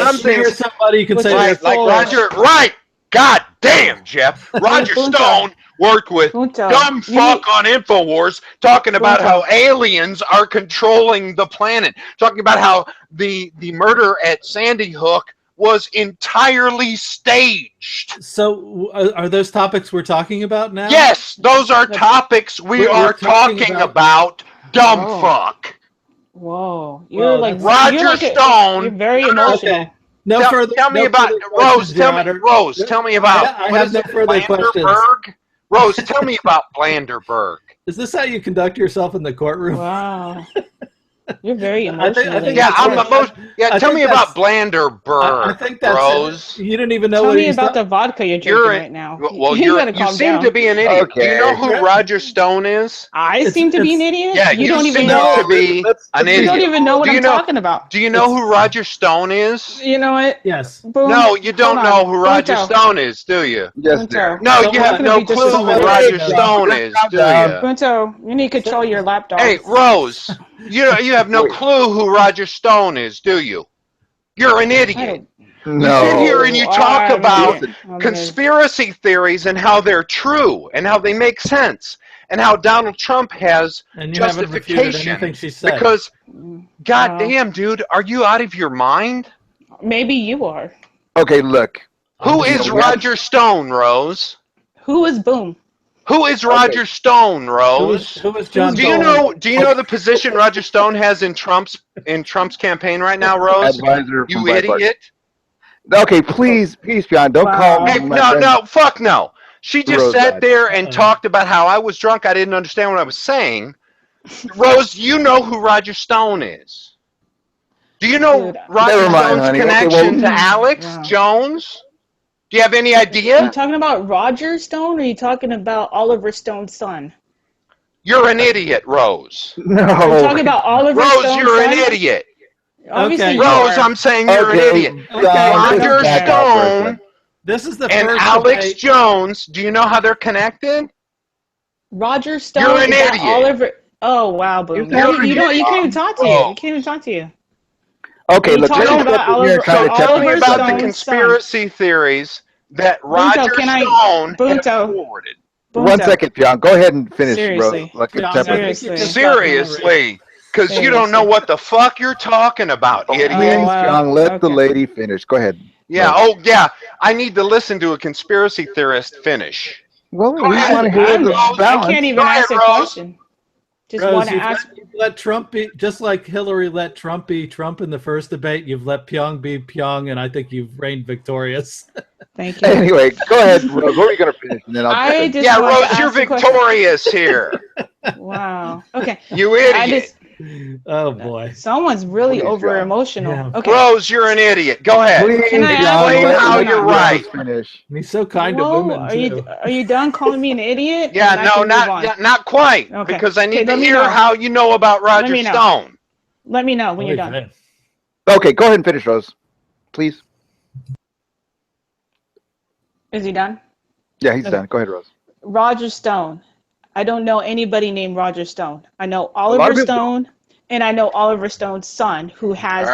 somebody you can say like Roger. Right. God damn, Jeff. Roger Stone worked with dumb fuck on InfoWars talking about how aliens are controlling the planet. Talking about how the murder at Sandy Hook was entirely staged. So are those topics we're talking about now? Yes, those are topics we are talking about. Dumb fuck. Whoa. You're like Roger Stone. You're very emotional. Okay. Tell me about Rose. Tell me about I have no further questions. Rose, tell me about Blanderberg. Is this how you conduct yourself in the courtroom? Wow. You're very emotional. Tell me about Blanderberg. I think that's Rose. You didn't even know Tell me about the vodka you're drinking right now. Well, you seem to be an idiot. Okay. Do you know who Roger Stone is? I seem to be an idiot? Yeah, you don't even know to be an idiot. You don't even know what I'm talking about. Do you know who Roger Stone is? You know what? Yes. Boom. No, you don't know who Roger Stone is, do you? Yes, sir. No, you have no clue who Roger Stone is, do you? Bunto, you need to control your lapdog. Hey, Rose, you have no clue who Roger Stone is, do you? You're an idiot. No. You sit here and you talk about conspiracy theories and how they're true and how they make sense and how Donald Trump has justification. Because, goddamn, dude, are you out of your mind? Maybe you are. Okay, look. Who is Roger Stone, Rose? Who is Boom? Who is Roger Stone, Rose? Who is John? Do you know the position Roger Stone has in Trump's campaign right now, Rose? Advisor. You idiot. Okay, please, John, don't call me. Hey, no, fuck no. She just sat there and talked about how I was drunk. I didn't understand what I was saying. Rose, you know who Roger Stone is. Do you know Roger Stone's connection to Alex Jones? Do you have any idea? Are you talking about Roger Stone or are you talking about Oliver Stone's son? You're an idiot, Rose. No. Are you talking about Oliver Stone's son? Rose, you're an idiot. Obviously, Rose, I'm saying you're an idiot. Roger Stone this is the and first Alex debate. Jones, do you know how they're connected? Roger Stone You're an idiot. Oliver. Oh, wow, Boom. You can't even talk to you. You can't even talk to you. Okay, look, tell me about the conspiracy theories that Roger Stone has forwarded. 1 second, John. Go ahead and finish, Seriously. bro. Seriously. Because you don't know what the fuck you're talking about, idiot. Please, John, let the lady finish. Go ahead. Yeah, I need to listen to a conspiracy theorist finish. Well, we want to hear the balance. I can't even ask a question. Just want to ask. You've let Trump be, just like Hillary let Trump be Trump in the first debate, you've let Pyong be Pyong, and I think you've reigned victorious. Thank you. Anyway, go ahead, Rose. What are you going to finish? And then Rose, you're victorious here. Wow. Okay. You idiot. Oh, boy. Someone's really over emotional. Yeah. Okay. Rose, you're an idiot. Go ahead. Can I explain how you're right? He's so kind to women, are you done calling me an idiot? Yeah, no, not quite. Okay. Because I need to hear how you know about Roger Stone. Let me know when you're done. Okay, go ahead and finish, Rose. Please. Is he done? Yeah, he's done. Go ahead, Rose. Roger Stone. I don't know anybody named Roger Stone. I know Oliver Stone, and I know Oliver Stone's son, who has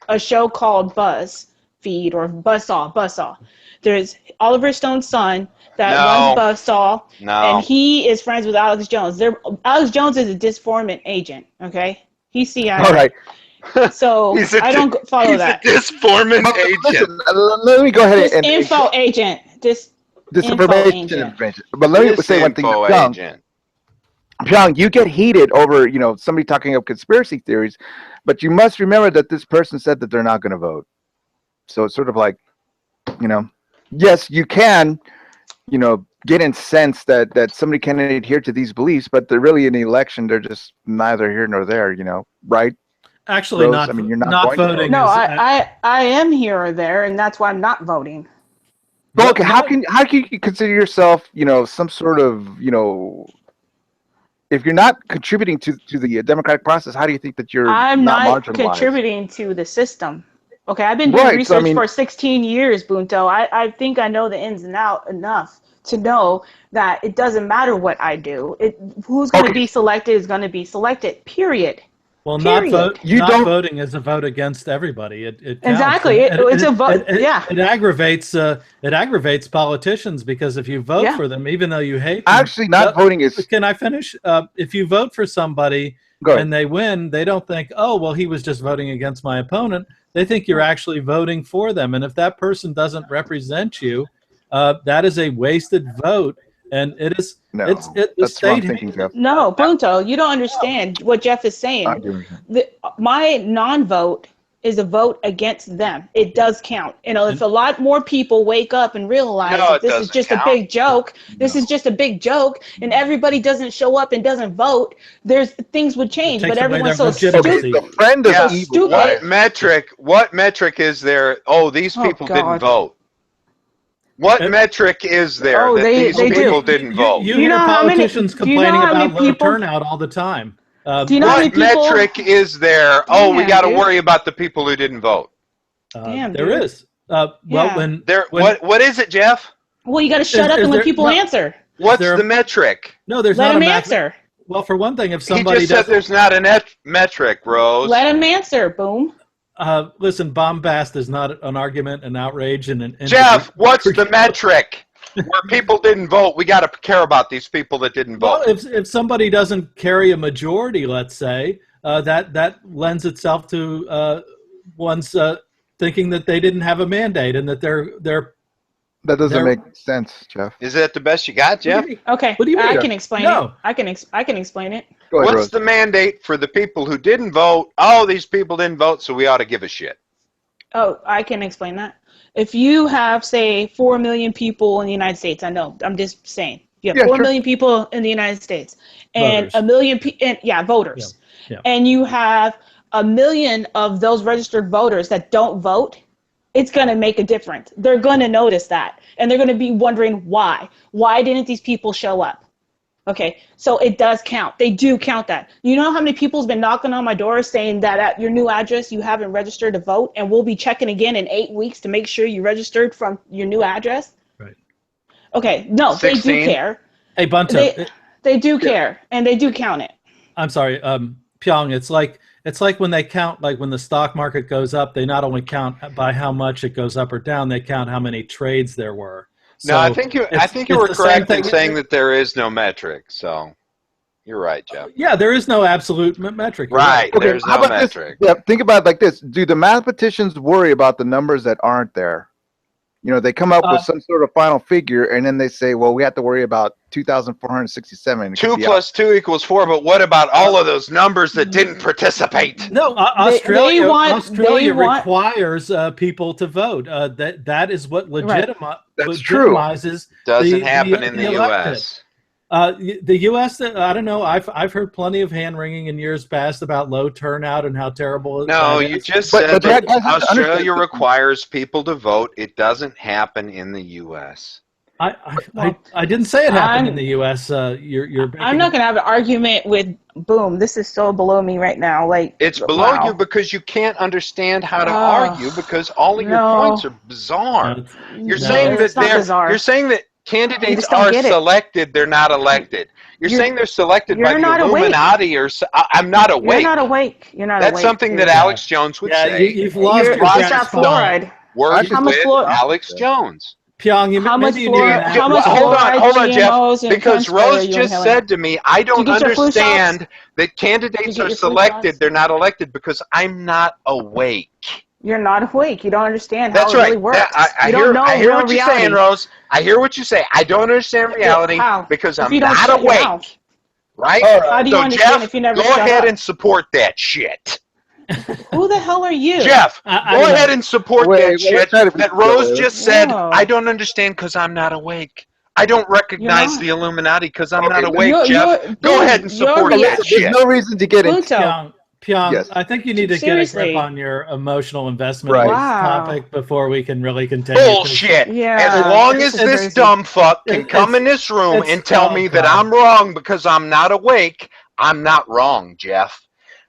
a show called BuzzFeed or Buzzsaw. There's Oliver Stone's son that runs Buzzsaw, and he is friends with Alex Jones. Alex Jones is a disinformation agent, okay? He's CIA. All right. So I don't follow that. He's a disinformation agent. Listen, let me go ahead and... Info agent. Disinformation. But let me say one thing. Pyong, you get heated over, somebody talking up conspiracy theories, but you must remember that this person said that they're not going to vote. So it's sort of like, yes, you can, get incensed that somebody can adhere to these beliefs, but they're really in the election. They're just neither here nor there, right? Actually, Rose? You're not voting. No, I am here or there, and that's why I'm not voting. Well, okay, how can you consider yourself, some sort of, if you're not contributing to the democratic process, how do you think that you're I'm not marginalized? contributing to the system. Okay, I've been doing research for 16 years, Bunto. I think I know the ins and outs enough to know that it doesn't matter what I do. Who's going to be selected is going to be selected, period. Well, period. not voting is a vote against everybody. It counts. Exactly. It's a vote. Yeah. It aggravates politicians because if you vote for them, even though you hate them, actually not voting is. Can I finish? If you vote for somebody and they win, they don't think, oh, well, he was just voting against my opponent. They think you're actually voting for them. And if that person doesn't represent you, that is a wasted vote. And it is. No, that's wrong thinking, Jeff. No, Bunto, you don't understand what Jeff is saying. My non-vote is a vote against them. It does count. If a lot more people wake up and realize that this is just a big joke, this is just a big joke, and everybody doesn't show up and doesn't vote, things would change. But everyone's so stupid. The friend of evil. What metric is there? Oh, these people didn't vote. What metric is there that these people didn't vote? You hear politicians complaining about low turnout all the time. Do you know what metric is there? Oh, we got to worry about the people who didn't vote. There is. What is it, Jeff? Well, you got to shut up and let people answer. What's the metric? No, there's let not them a answer. Well, for one thing, if somebody he just said there's not a metric, Rose. Let them answer. Boom. Listen, bombast is not an argument, an outrage, and Jeff, what's the metric where people didn't vote? We got to care about these people that didn't vote. Well, if somebody doesn't carry a majority, let's say, that lends itself to one's thinking that they didn't have a mandate and that they're. That doesn't make sense, Jeff. Is that the best you got, Jeff? Okay, what do you mean? I can explain it. I can explain it. Go ahead, What's Rose. the mandate for the people who didn't vote? Oh, these people didn't vote, so we ought to give a shit. Oh, I can explain that. If you have, say, 4 million people in the United States, I know, I'm just saying, you have 4 million people in the United States, and voters. a million voters, and you have 1 million of those registered voters that don't vote, it's going to make a difference. They're going to notice that, and they're going to be wondering why. Why didn't these people show up? Okay, so it does count. They do count that. You know how many people's been knocking on my door saying that at your new address you haven't registered to vote, and we'll be checking again in 8 weeks to make sure you registered from your new address? Right. Okay, no, 16? they do care. Hey, Bunto. They do care, and they do count it. I'm sorry, Pyong. It's like when they count, like when the stock market goes up, they not only count by how much it goes up or down, they count how many trades there were. No, I think you were correct in saying that there is no metric. So you're right, Jeff. Yeah, there is no absolute metric. Right. Okay, there's how no about metric. This? Yeah, think about it like this. Do the mathematicians worry about the numbers that aren't there? They come up with some sort of final figure, and then they say, well, we have to worry about 2,467. 2 plus 2 equals 4, but what about all of those numbers that didn't participate? No, Australia requires people to vote. That is what legitimizes. Doesn't happen in the U.S. The U.S. I don't know. I've heard plenty of hand wringing in years past about low turnout and how terrible. No, you just said that Australia requires people to vote. It doesn't happen in the U.S. I didn't say it happened in the U.S. I'm not going to have an argument with Boom. This is so below me right now. Like it's below you because you can't understand how to argue because all of your points are bizarre. You're saying that candidates are selected, they're not elected. You're saying they're selected by the Illuminati or I'm not awake. You're not awake. That's something that Alex Jones would say. You've lost your fluoride. Words with Alex Jones. Pyong, hold on, Jeff. Because Rose just said to me, I don't understand that candidates are selected, they're not elected because I'm not awake. You're not awake. You don't understand how it really works. I hear what you're saying, Rose. I hear what you say. I don't understand reality because I'm not awake. Right? How do you understand if you never go ahead and support that shit. Who the hell are you? Jeff, go ahead and support that shit that Rose just said. Whoa. I don't understand because I'm not awake. I don't recognize the Illuminati because I'm not awake, Jeff. Go ahead and support that shit. There's no reason to get into Pyong, yes. I think you need to get a grip on your emotional investment right. in this topic before we can really continue. Bullshit. Yeah. As long as this dumb fuck can come in this room and tell me that I'm wrong because I'm not awake, I'm not wrong, Jeff.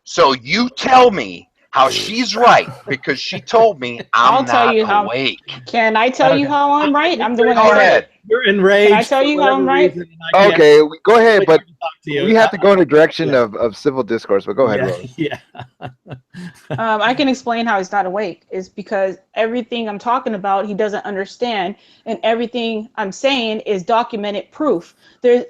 So you tell me how she's right because she told me I'm not awake. Can I tell you how I'm right? I'm the one. Go ahead. You're enraged. Can I tell you how I'm right? Okay, go ahead, but we have to go in the direction of civil discourse. But go ahead, Rose. Yeah. I can explain how he's not awake. Is because everything I'm talking about he doesn't understand, and everything I'm saying is documented proof.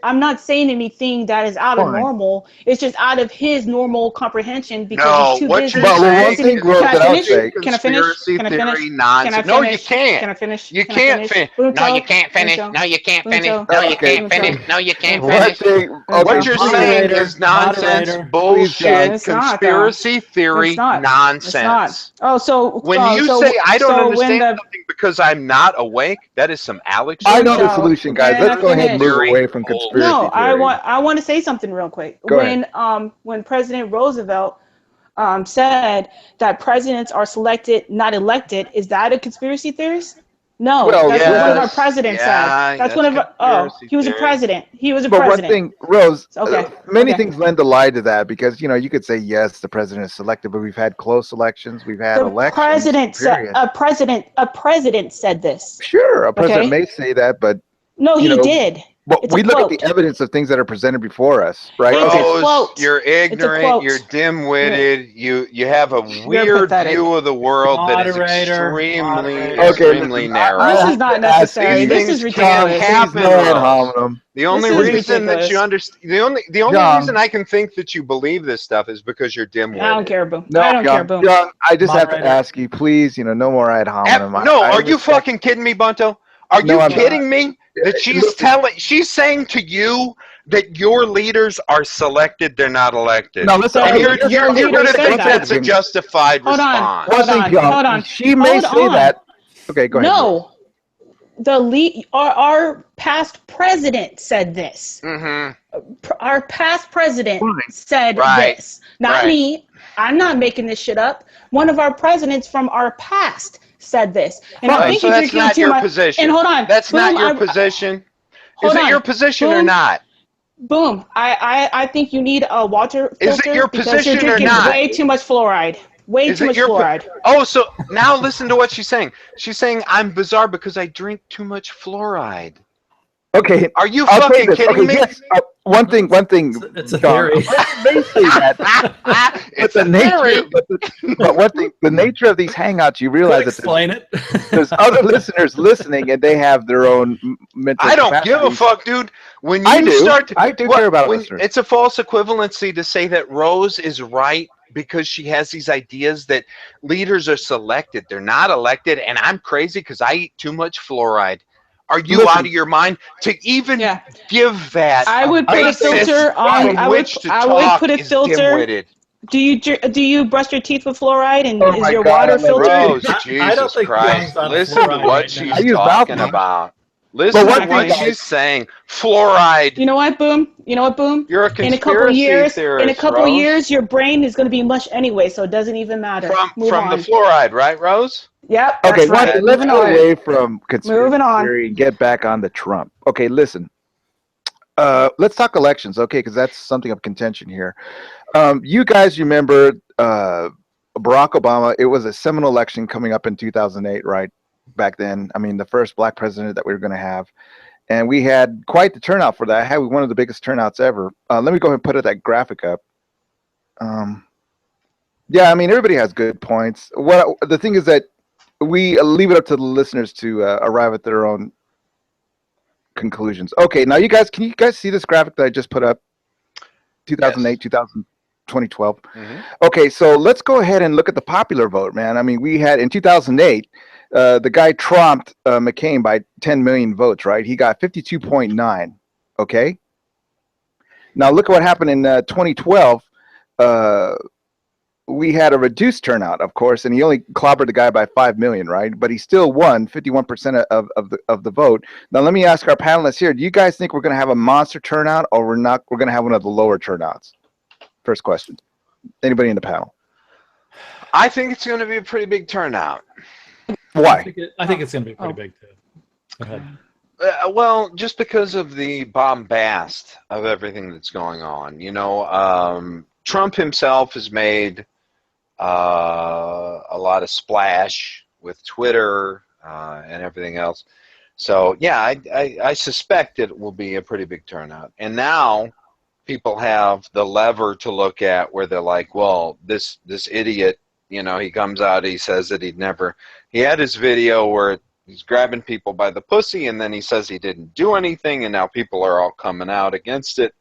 I'm not saying anything that is out of normal. It's just out of his normal comprehension because he's too busy. But one thing, Rose, that I'll say. Can I finish? Can I finish? No, you can't. Can I finish? You can't finish. No, you can't finish. No, you can't finish. No, you can't finish. No, you can't finish. What you're saying is nonsense, bullshit, conspiracy theory nonsense. Oh, so when you say I don't understand something because I'm not awake, that is some Alex. I know the solution, guys. Let's go ahead and move away from conspiracy theory. No, I want to say something real quick. When President Roosevelt said that presidents are selected, not elected, is that a conspiracy theorist? No, that's what one of our presidents said. That's one of our, he was a president. He was a president. But one thing, Rose, many things lend a lie to that because, you could say, yes, the president is selected, but we've had close elections. We've had elections. A president said this. Sure, a president may say that, but. No, he did. But we look at the evidence of things that are presented before us, right? Rose, you're ignorant, you're dim-witted, you have a weird view of the world that is extremely narrow. This is not necessary. This is ridiculous. The only reason that you understand, the only reason I can think that you believe this stuff is because you're dim-witted. I don't care, Boom. I don't care, Boom. Young, I just have to ask you, please, no more ad hominem. No, are you fucking kidding me, Bunto? Are you kidding me? That she's saying to you that your leaders are selected, they're not elected. No, listen, you're going to think that's a justified response. Hold on. She may say that. Okay, go ahead. No, our past president said this. Our past president said this. Not me. I'm not making this shit up. One of our presidents from our past said this, and I think that's not your position. And hold on, that's not your position. Is it your position or not? Boom. I think you need a water filter. Is it your position you're drinking or not? way too much fluoride. Way too much fluoride. Oh, so now listen to what she's saying. She's saying I'm bizarre because I drink too much fluoride. Okay. Are you fucking kidding me? Yes. One thing. It's a theory. They say that. It's a theory. But one thing, the nature of these hangouts, you realize that there's other listeners listening, and they have their own mental. I don't give a fuck, dude. When you I do care about listeners. It's a false equivalency to say that Rose is right because she has these ideas that leaders are selected, they're not elected, and I'm crazy because I eat too much fluoride. Are you out of your mind to even give that? I would put a filter on. I would put a filter. Do you brush your teeth with fluoride and is your water filtered? Rose, Jesus Christ! Listen to what she's talking about. Listen to what she's saying. Fluoride. You know what, Boom? You're a conspiracy theorist. In a couple years, your brain is going to be mush anyway, so it doesn't even matter. From the fluoride, right, Rose? Yep. Okay, let's go away from conspiracy theory and get back on the Trump. Okay, listen. Let's talk elections, okay, because that's something of contention here. You guys remember Barack Obama? It was a seminal election coming up in 2008, right? Back then, I mean, the first black president that we were going to have. And we had quite the turnout for that. I had one of the biggest turnouts ever. Let me go ahead and put that graphic up. Yeah, I mean, everybody has good points. The thing is that we leave it up to the listeners to arrive at their own conclusions. Okay, now can you guys see this graphic that I just put up? 2008, 2012. Okay, so let's go ahead and look at the popular vote, man. I mean, we had in 2008, the guy trumped McCain by 10 million votes, right? He got 52.9. Okay. Now look at what happened in 2012. we had a reduced turnout, of course, and he only clobbered the guy by 5 million, right? But he still won 51% of the vote. Now, let me ask our panelists here: do you guys think we're going to have a monster turnout, or we're not? We're going to have one of the lower turnouts? First question. Anybody in the panel? I think it's going to be a pretty big turnout. Why? I think it's going to be pretty big too. Go ahead. Well, just because of the bombast of everything that's going on. You know, Trump himself has made a lot of splash with Twitter and everything else. So, yeah, I suspect it will be a pretty big turnout. And now people have the lever to look at where they're like, well, this idiot, you know, he comes out, he says that he had his video where he's grabbing people by the pussy, and then he says he didn't do anything, and now people are all coming out against it.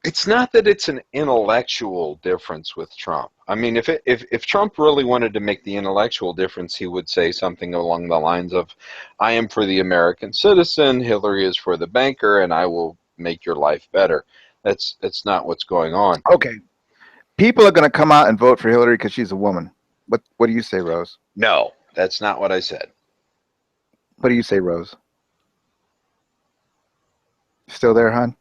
It's not that it's an intellectual difference with Trump. I mean, if Trump really wanted to make the intellectual difference, he would say something along the lines of, I am for the American citizen, Hillary is for the banker, and I will make your life better. That's not what's going on. Okay. People are going to come out and vote for Hillary because she's a woman. What do you say, Rose? No, that's not what I said. What do you say, Rose? Still there, hon?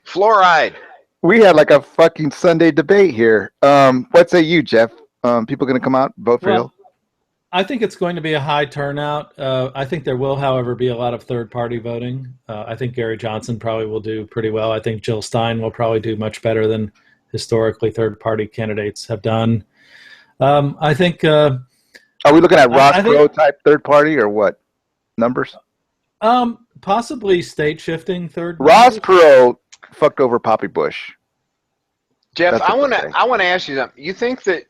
Fluoride. We had like a fucking Sunday debate here. What say you, Jeff? People going to come out vote for Hillary? I think it's going to be a high turnout. I think there will, however, be a lot of third-party voting. I think Gary Johnson probably will do pretty well. I think Jill Stein will probably do much better than historically third-party candidates have done. I think. Are we looking at Ross Perot type third-party or what numbers? Possibly state-shifting third. Ross Perot fucked over Poppy Bush. Jeff, I want to ask you something. You think that?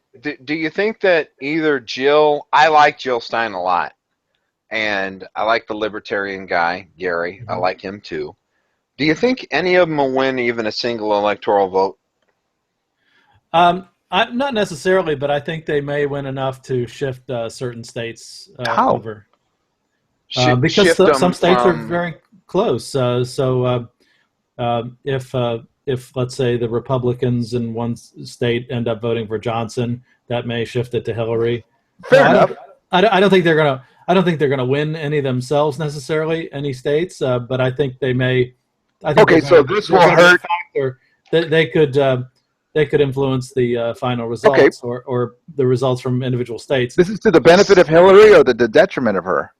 Do you think that either Jill? I like Jill Stein a lot, and I like the libertarian guy Gary. I like him too. Do you think any of them will win even a single electoral vote? Not necessarily, but I think they may win enough to shift certain states over. Because some states are very close. So if let's say the Republicans in one state end up voting for Johnson, that may shift it to Hillary. Fair enough. I don't think they're gonna. I don't think they're gonna win any themselves necessarily, any states. But I think they may. So this will hurt. They could influence the final results or the results from individual states. This is to the benefit of Hillary or the detriment of her?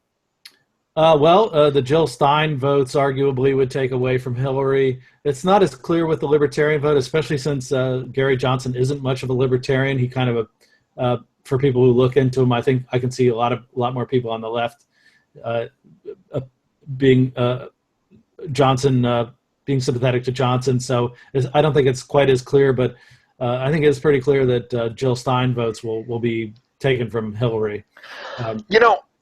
The Jill Stein votes arguably would take away from Hillary. It's not as clear with the libertarian vote, especially since Gary Johnson isn't much of a libertarian. He kind of, for people who look into him, I think I can see a lot more people on the left being Johnson, being sympathetic to Johnson. So I don't think it's quite as clear, but I think it's pretty clear that Jill Stein votes will be taken from Hillary.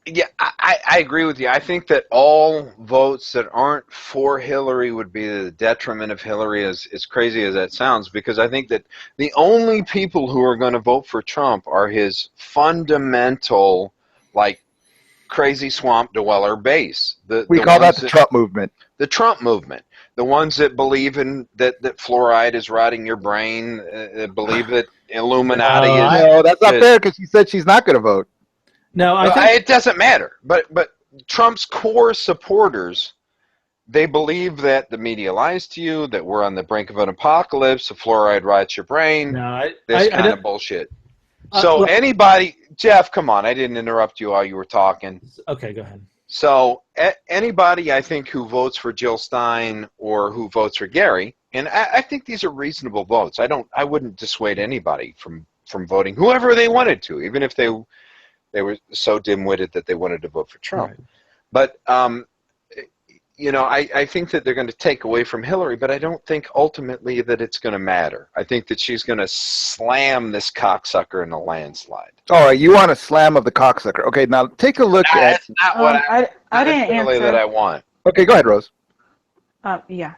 Yeah, I agree with you. I think that all votes that aren't for Hillary would be to the detriment of Hillary, as crazy as that sounds, because I think that the only people who are going to vote for Trump are his fundamental, like, crazy swamp dweller base. We call that the Trump movement. The Trump movement. The ones that believe in that fluoride is rotting your brain, believe that Illuminati is... No, that's not fair, because she said she's not going to vote. No, it doesn't matter. But Trump's core supporters, they believe that the media lies to you, that we're on the brink of an apocalypse, the fluoride rots your brain, this kind of bullshit. So anybody, Jeff, come on, I didn't interrupt you while you were talking. Okay, go ahead. So anybody, I think, who votes for Jill Stein or who votes for Gary, and I think these are reasonable votes. I wouldn't dissuade anybody from voting whoever they wanted to, even if they were so dim-witted that they wanted to vote for Trump. Right. But, I think that they're going to take away from Hillary, but I don't think ultimately that it's going to matter. I think that she's going to slam this cocksucker in a landslide. All right, you want a slam of the cocksucker. Okay, now take a look at... That's not what I didn't answer. that I want. Okay, go ahead, Rose. Yeah.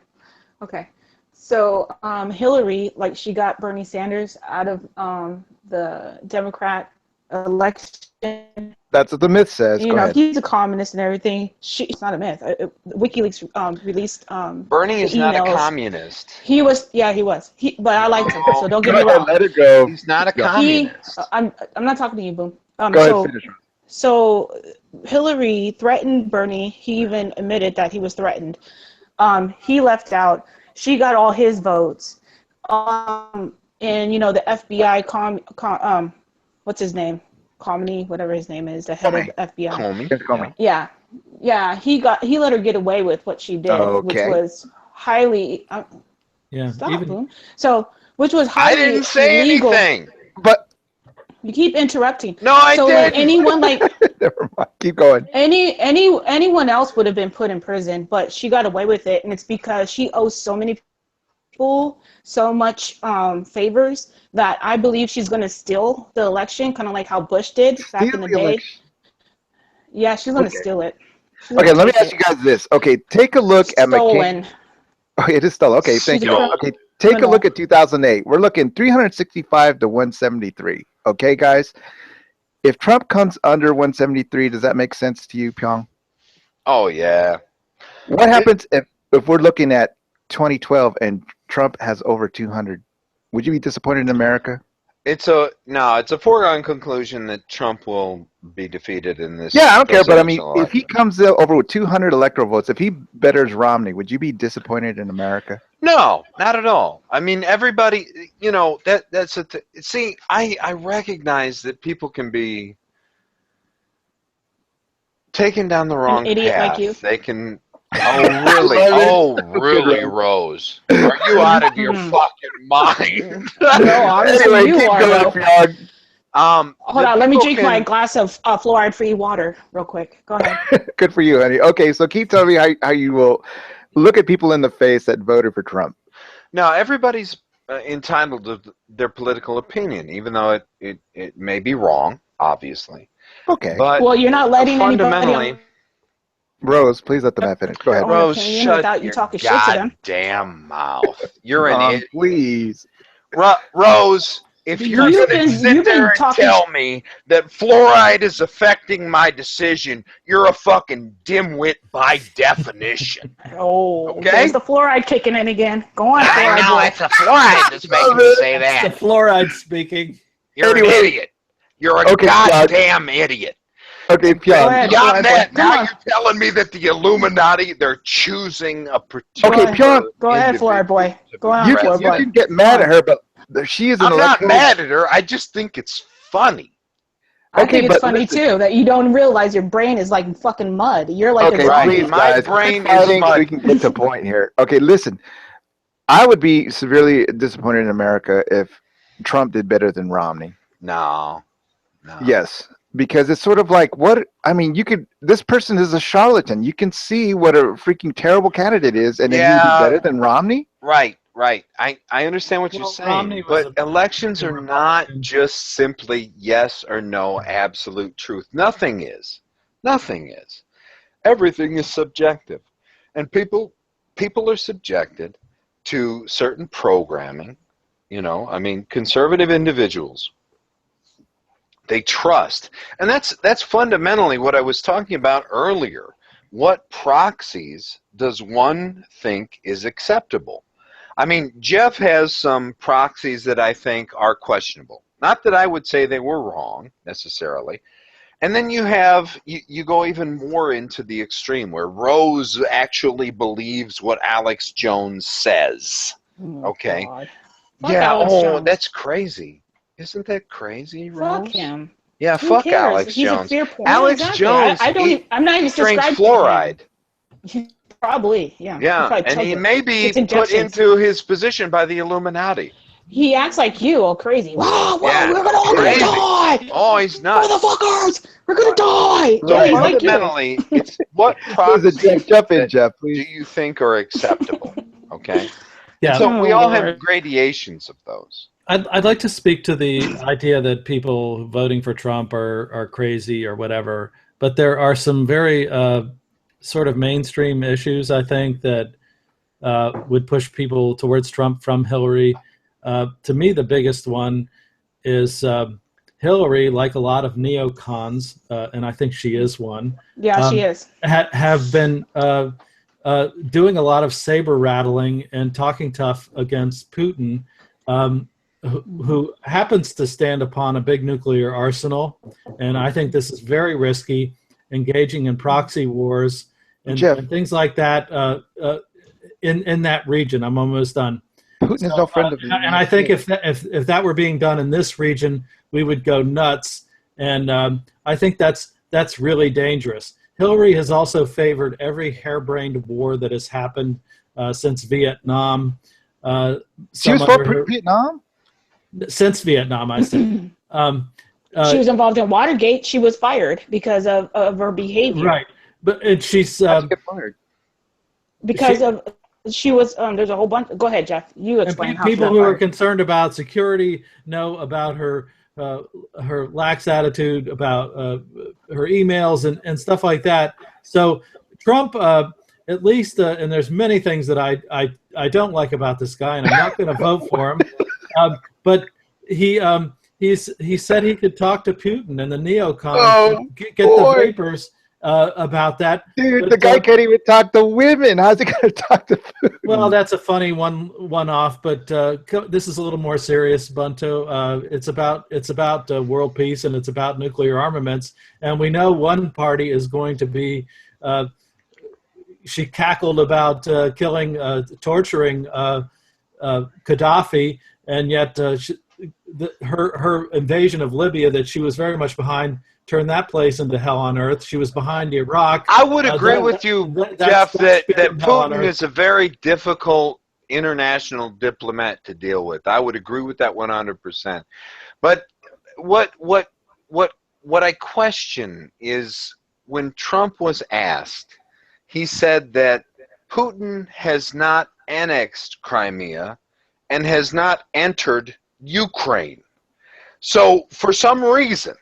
Okay. So Hillary, she got Bernie Sanders out of the Democrat election That's what the myth says. You Go know, ahead. he's a communist and everything. It's not a myth. WikiLeaks released Bernie is not a emails. communist. He was, yeah, he was. But I liked him, so don't get Go me ahead, wrong. let it go. He's not a communist. I'm not talking to you, Boom. Go ahead, finish. So Hillary threatened Bernie. He even admitted that he was threatened. He left out. She got all his votes. And you know, the FBI what's his name? Comey, whatever his name is, the head of the FBI. Comey. Yeah. He let her get away with what she did, which was highly. Stop, Boom. So, which was highly I didn't say illegal. anything. But you keep interrupting. No, I didn't. Like anyone, like never mind. Keep going. Anyone else would have been put in prison, but she got away with it, and it's because she owes so many people so much favors that I believe she's going to steal the election, kind of like how Bush did back in the day. Election. Yeah, she's going to steal it. Okay, let me ask you guys this. Okay, take a look at McCain. Oh, it is stolen. Okay, thank you. Okay, take a look at 2008. We're looking 365 to 173. Okay, guys. If Trump comes under 173, does that make sense to you, Pyong? Oh yeah. What happens if we're looking at 2012 and Trump has over 200? Would you be disappointed in America? It's a foregone conclusion that Trump will be defeated in this. Yeah, I don't care, but I mean, election. if he comes over with 200 electoral votes, if he betters Romney, would you be disappointed in America? No, not at all. I mean, everybody, you know, that's a see. I recognize that people can be taken down the wrong idiot path. like you. They can. Oh really? Oh really, Rose? Are you out of your fucking mind? No, obviously Anyway, you keep are. going, Pyong. Hold on, let me drink my glass of fluoride-free water real quick. Go ahead. Good for you, honey. Okay, so keep telling me how you will look at people in the face that voted for Trump. Now, everybody's entitled to their political opinion, even though it may be wrong, obviously. Okay. But well, you're not letting fundamentally. Rose, please let the man finish. Go ahead. Rose, shut your goddamn mouth. You're an idiot. Please. Rose, if you're going to sit there and tell me that fluoride is affecting my decision, you're a fucking dimwit by definition. Oh, okay? There's the fluoride kicking in again. Go on, fluoride. I know, it's the fluoride that's making me say that. It's the fluoride speaking. You're an idiot. You're a goddamn idiot. Okay, Pyong. Beyond that, now you're telling me that the Illuminati, they're choosing a particular. Okay, Pyong. Go ahead, fluoride boy. Go on, fluoride boy. You can get mad at her, but she is an I'm not mad at her. I just think it's funny. I think it's funny too that you don't realize your brain is like fucking mud. You're like my brain is mud. We can get to the point here. Okay, listen. I would be severely disappointed in America if Trump did better than Romney. No. Yes, because it's sort of like what I mean. This person is a charlatan. You can see what a freaking terrible candidate is, and then he would be better than Romney. Right. I understand what you're saying, but elections are not just simply yes or no absolute truth. Nothing is. Everything is subjective, and people are subjected to certain programming. You know, I mean, conservative individuals. They trust, and that's fundamentally what I was talking about earlier. What proxies does one think is acceptable? I mean, Jeff has some proxies that I think are questionable. Not that I would say they were wrong necessarily. And then you go even more into the extreme where Rose actually believes what Alex Jones says. Okay. God. That's crazy. Isn't that crazy, Rose? Fuck him. Yeah, Who fuck cares? Alex He's Jones. A fear Alex Jones. I'm not even drinks fluoride. Probably, yeah. Yeah, and he may be put into his position by the Illuminati. He acts like you, all crazy. Whoa, we're gonna die! Oh, he's nuts. Motherfuckers, we're gonna die! So fundamentally, it's what proxies Jump in, Jeff, please. do you think are acceptable? Okay. Yeah. So we all have gradations of those. I'd like to speak to the idea that people voting for Trump are crazy or whatever, but there are some very sort of mainstream issues, I think, that would push people towards Trump from Hillary. To me, the biggest one is Hillary, like a lot of neocons, and I think she is one. Yeah, she is. Have been doing a lot of saber rattling and talking tough against Putin, who happens to stand upon a big nuclear arsenal. And I think this is very risky, engaging in proxy wars and things like that in that region. I'm almost done. Putin is no friend of the and I think if that were being done in this region, we would go nuts. And I think that's really dangerous. Hillary has also favored every harebrained war that has happened since Vietnam. She was for Vietnam? Since Vietnam, I said. She was involved in Watergate. She was fired because of her behavior. Right. But she's... get fired? Because she was... there's a whole bunch... Go ahead, Jeff. You explain how people who are concerned about security know about her lax attitude, about her emails and stuff like that. So Trump, at least, and there's many things that I don't like about this guy, and I'm not going to vote for him. But he said he could talk to Putin and the neocons, get the papers about that. Dude, but the guy can't even talk to women. How's he going to talk to Putin? Well, that's a funny one-off, but this is a little more serious, Bunto. It's about world peace, and it's about nuclear armaments. And we know one party is going to be. She cackled about torturing Gaddafi, and yet her invasion of Libya, that she was very much behind, turned that place into hell on earth. She was behind Iraq. I would agree with you, Jeff, that Putin is a very difficult international diplomat to deal with. I would agree with that 100%. But what I question is, when Trump was asked, he said that Putin has not annexed Crimea and has not entered Ukraine. So for some reason,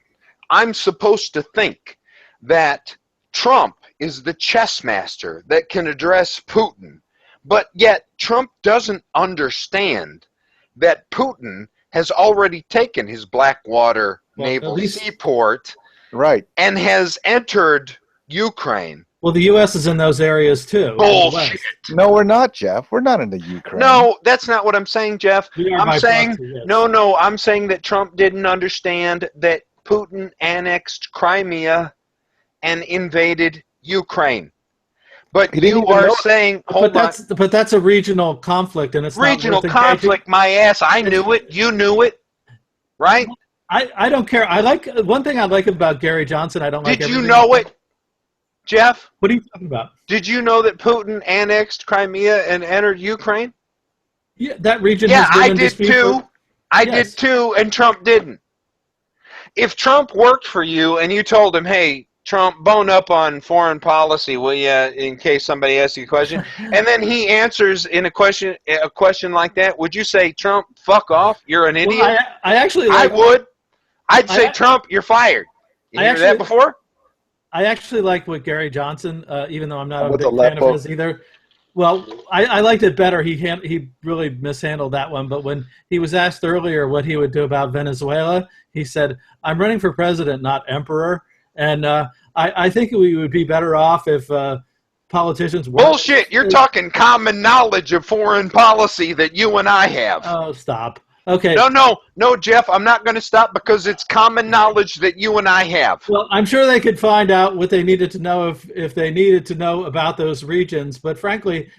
I'm supposed to think that Trump is the chess master that can address Putin, but yet Trump doesn't understand that Putin has already taken his Blackwater naval seaport, right, and has entered Ukraine. Well, the U.S. is in those areas too. Bullshit. No, we're not, Jeff. We're not in the Ukraine. No, that's not what I'm saying, Jeff. I'm saying proxy, yes. No. I'm saying that Trump didn't understand that Putin annexed Crimea and invaded Ukraine. But you are saying, but that's a regional conflict, and it's regional not conflict. My ass, I knew it. You knew it, right? I don't care. I like one thing I like about Gary Johnson. I don't like. Did you know it, Jeff? What are you talking about? Did you know that Putin annexed Crimea and entered Ukraine? Yeah, that region. Yeah, has been I did too. I did too, and Trump didn't. If Trump worked for you and you told him, "Hey, Trump, bone up on foreign policy, will you?" In case somebody asks you a question, and then he answers in a question like that, would you say, "Trump, fuck off, you're an idiot"? Well, I would. I'd say, "Trump, you're fired." You hear that before? I actually like what Gary Johnson, even though I'm not a big fan of his either. Well, I liked it better. He really mishandled that one. But when he was asked earlier what he would do about Venezuela, he said, "I'm running for president, not emperor." And I think we would be better off if politicians were... Bullshit! You're talking common knowledge of foreign policy that you and I have. Oh, stop. Okay. No, Jeff, I'm not going to stop because it's common knowledge that you and I have. Well, I'm sure they could find out what they needed to know if they needed to know about those regions. But frankly,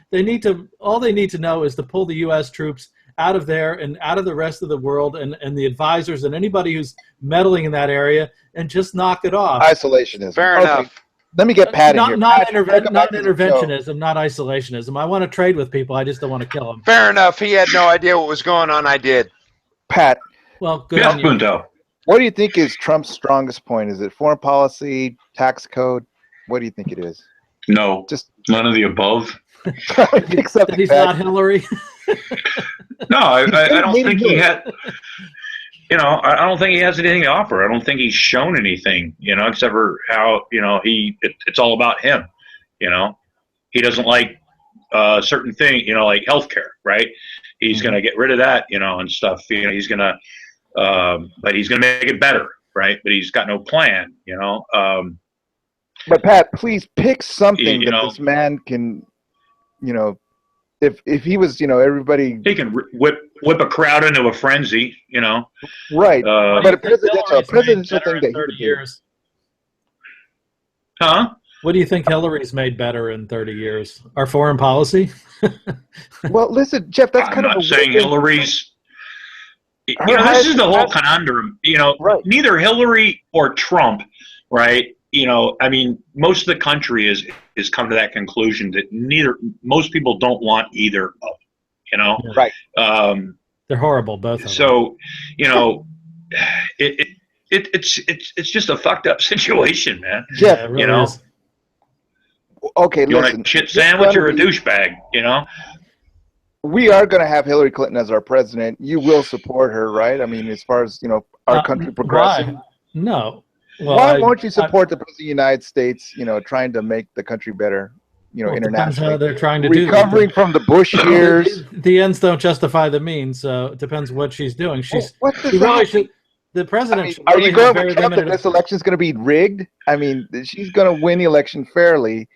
all they need to know is to pull the U.S. troops out of there and out of the rest of the world and the advisors and anybody who's meddling in that area and just knock it off. Isolationism. Fair enough. Let me get Pat in here. Not interventionism, not isolationism. I want to trade with people. I just don't want to kill them. Fair enough. He had no idea what was going on. I did. Pat. Well, good on you. What do you think is Trump's strongest point? Is it foreign policy, tax code? What do you think it is? No, just none of the above. Except that he's not Hillary. No, I don't think he had. I don't think he has anything to offer. I don't think he's shown anything, except for how, it's all about him. He doesn't like certain things, like healthcare, right? He's going to get rid of that, and stuff. He's going to But he's going to make it better, right? But he's got no plan, you know. But Pat, please pick something You that know, this man can, you know, if he was, you know, everybody. he can whip a crowd into a frenzy, you know. Right, but a presidential thing that he 30 would do. years. Huh? What do you think Hillary's made better in 30 years? Our foreign policy? Well, listen, Jeff, that's I'm kind of not saying Hillary's. You know, this is the whole conundrum. You know, right. Neither Hillary or Trump, right? You know, I mean, most of the country is come to that conclusion that most people don't want either of them, you know? Right. They're horrible, both of them. So, you know, it's just a fucked up situation, man. Jeff, yeah, it really you know? is. Okay, you listen. Want a shit sandwich or a douchebag, you know? We are going to have Hillary Clinton as our president. You will support her, right? I mean, as far as, you know, our country progressing. Why? No. Well, why won't you support the President of the United States, you know, trying to make the country better, you know, internationally? Depends how they're trying to recovering from the Bush years. The ends don't justify the means, so it depends what she's doing. What does that mean? The president. I mean, are you going with Trump that this election is going to be rigged? I mean, she's going to win the election fairly.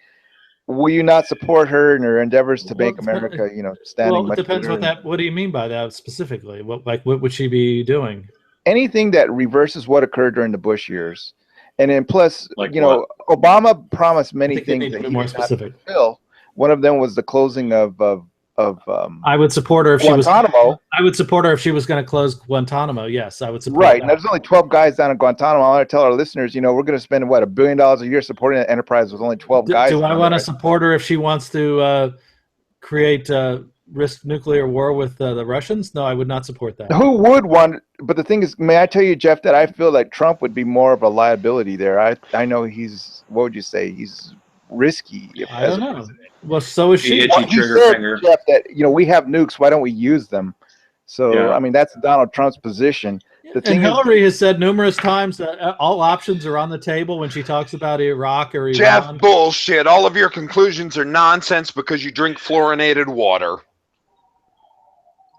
Will you not support her in her endeavors to make America, you know, standing much better? Well, it depends what do you mean by that specifically? What would she be doing? Anything that reverses what occurred during the Bush years. And then plus, like you know, Obama promised many things that he more did specific. not fulfill. One of them was the closing of I would support her if Guantanamo. she was. I would support her if she was going to close Guantanamo. Yes, I would support. Right, that. and there's only 12 guys down in Guantanamo. I want to tell our listeners, you know, we're going to spend what $1 billion a year supporting an enterprise with only 12 guys. Do I want to support her if she wants to create risk nuclear war with the Russians? No, I would not support that. Who would want? But the thing is, may I tell you, Jeff, that I feel like Trump would be more of a liability there. I know he's. What would you say? He's risky. I don't know. Well, so is she. Well, he said, Jeff, that you know we have nukes. Why don't we use them? So yeah. I mean, that's Donald Trump's position. The thing Hillary has said numerous times that all options are on the table when she talks about Iraq or Iran. Jeff, bullshit. All of your conclusions are nonsense because you drink fluorinated water.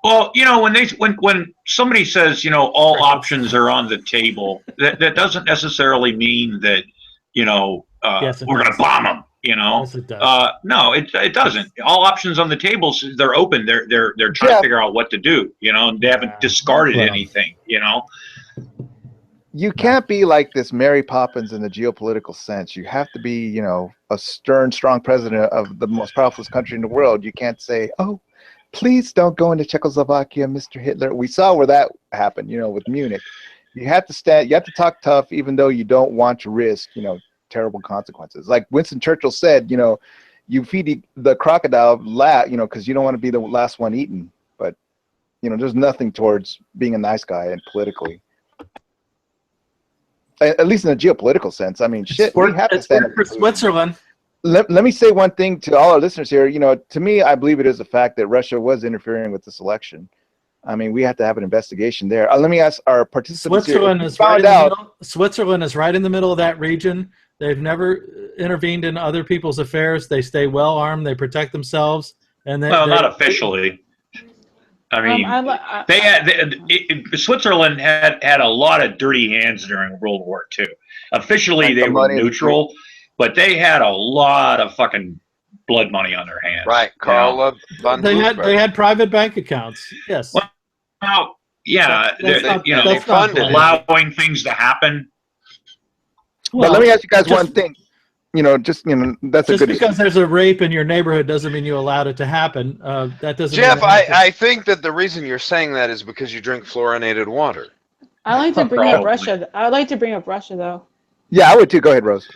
Well, you know, when somebody says, you know, all options are on the table, that doesn't necessarily mean that, you know, yes, we're going to bomb them. You know, yes, it does. No, it doesn't. All options on the table, they're open. They're trying to figure out what to do. You know, and they haven't discarded anything. You know, you can't be like this Mary Poppins in the geopolitical sense. You have to be, you know, a stern, strong president of the most powerful country in the world. You can't say, oh, please don't go into Czechoslovakia, Mr. Hitler. We saw where that happened, you know, with Munich. You have to stand. You have to talk tough, even though you don't want to risk, you know, terrible consequences. Like Winston Churchill said, you know, you feed the crocodile, you know, because you don't want to be the last one eaten. But, you know, there's nothing towards being a nice guy and politically. At least in a geopolitical sense. I mean, shit, we have to stand up for Switzerland. Let me say one thing to all our listeners here. You know, to me, I believe it is a fact that Russia was interfering with this election. I mean, we have to have an investigation there. Let me ask our participants Switzerland is right in the middle. Switzerland is right in the middle of that region. They've never intervened in other people's affairs. They stay well armed. They protect themselves. And not officially. I mean, Switzerland had a lot of dirty hands during World War II. Officially, they were neutral, but they had a lot of fucking blood money on their hands. Right, Carla. They had private bank accounts. Yes. Well, yeah, they funded allowing things to happen. Well, but let me ask you guys one thing. You know, that's a good. Just because there's a rape in your neighborhood doesn't mean you allowed it to happen. That doesn't. Jeff, I think that the reason you're saying that is because you drink fluorinated water. I like to bring up Russia. I would like to bring up Russia, though. Yeah, I would too. Go ahead, Rose.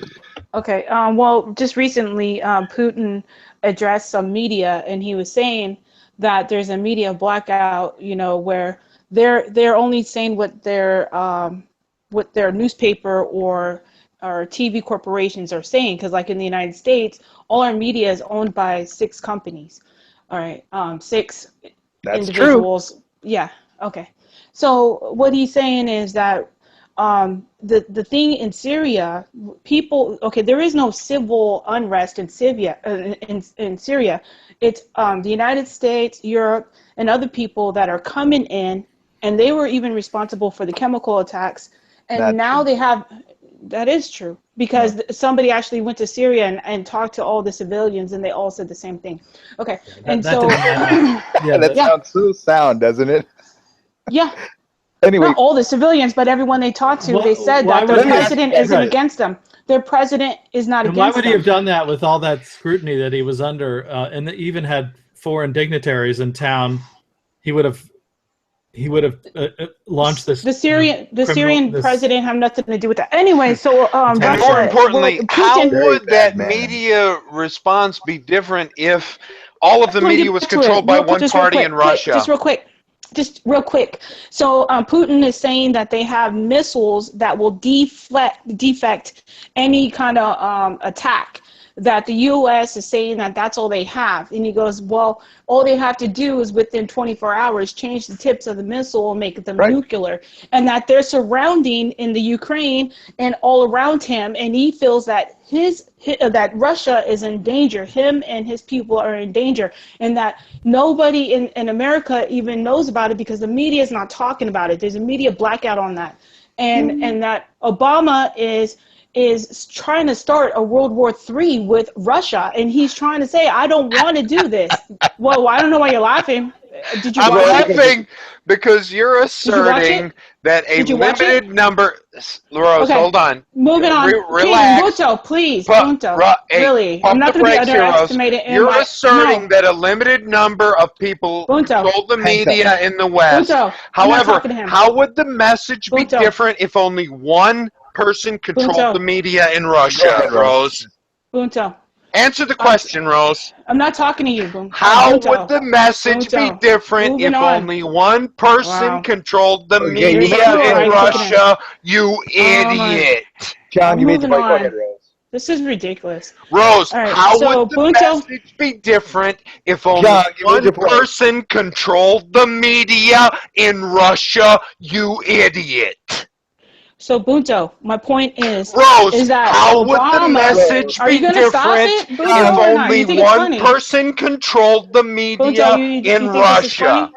Okay. Well, just recently, Putin addressed some media, and he was saying that there's a media blackout. You know, where they're only saying what their newspaper or TV corporations are saying, because like in the United States, all our media is owned by 6 companies. All right, 6 That's individuals. True. Yeah. Okay. So what he's saying is that the thing in Syria, people. Okay, there is no civil unrest in Syria. In Syria, it's the United States, Europe, and other people that are coming in and they were even responsible for the chemical attacks. And now they have, that is true, because somebody actually went to Syria and talked to all the civilians, and they all said the same thing. Okay, and so that sounds so sound, doesn't it? Yeah. Anyway, not all the civilians, but everyone they talked to, they said that their president isn't against them. Their president is not against them. Why would he have done that with all that scrutiny that he was under, and even had foreign dignitaries in town? He would have launched this. The Syrian president have nothing to do with that. Anyway, so and more importantly, how would that media response be different if all of the media was controlled by one party in Russia? Just real quick. So Putin is saying that they have missiles that will defect any kind of attack. That the U.S. is saying that that's all they have. And he goes, well, all they have to do is within 24 hours change the tips of the missile and make them nuclear. And that they're surrounding in the Ukraine and all around him. And he feels that that Russia is in danger. Him and his people are in danger. And that nobody in America even knows about it because the media is not talking about it. There's a media blackout on that. And that Obama is trying to start a World War III with Russia, and he's trying to say, I don't want to do this. Well, I don't know why you're laughing. Did you watch I'm laughing because you're asserting that a limited number... Rose, hold on. Moving on. Relax. Bunto, please. Bunto. Really. I'm not going to be underestimated. You're asserting that a limited number of people control the media in the West. However, how would the message be different if only one person controlled the media in Russia, Rose? Bunto. Answer the question, Rose. I'm not talking to you, Boom. How would the message be different if only one person controlled the media in Russia, you idiot? John, you made the point. Go ahead, Rose. This is ridiculous. Rose, how would the message be different if only one person controlled the media in Russia, you idiot? So, Bunto, my point is, Rose, is that how Obama, would the message be different if only one person controlled the media in Russia?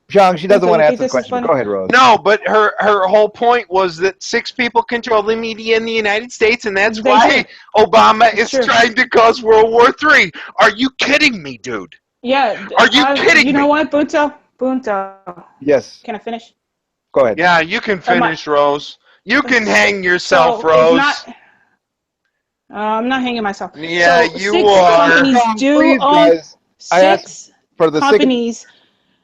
John, she doesn't want to answer the question. Go ahead, Rose. No, but her whole point was that 6 people control the media in the United States, and that's why Obama is trying to cause World War III. Are you kidding me, dude? Yeah. Are you kidding me? You know what, Bunto? Yes. Can I finish? Go ahead. Yeah, you can finish, Rose. You can hang yourself, Rose. I'm not hanging myself. Yeah, so you are. Companies do own,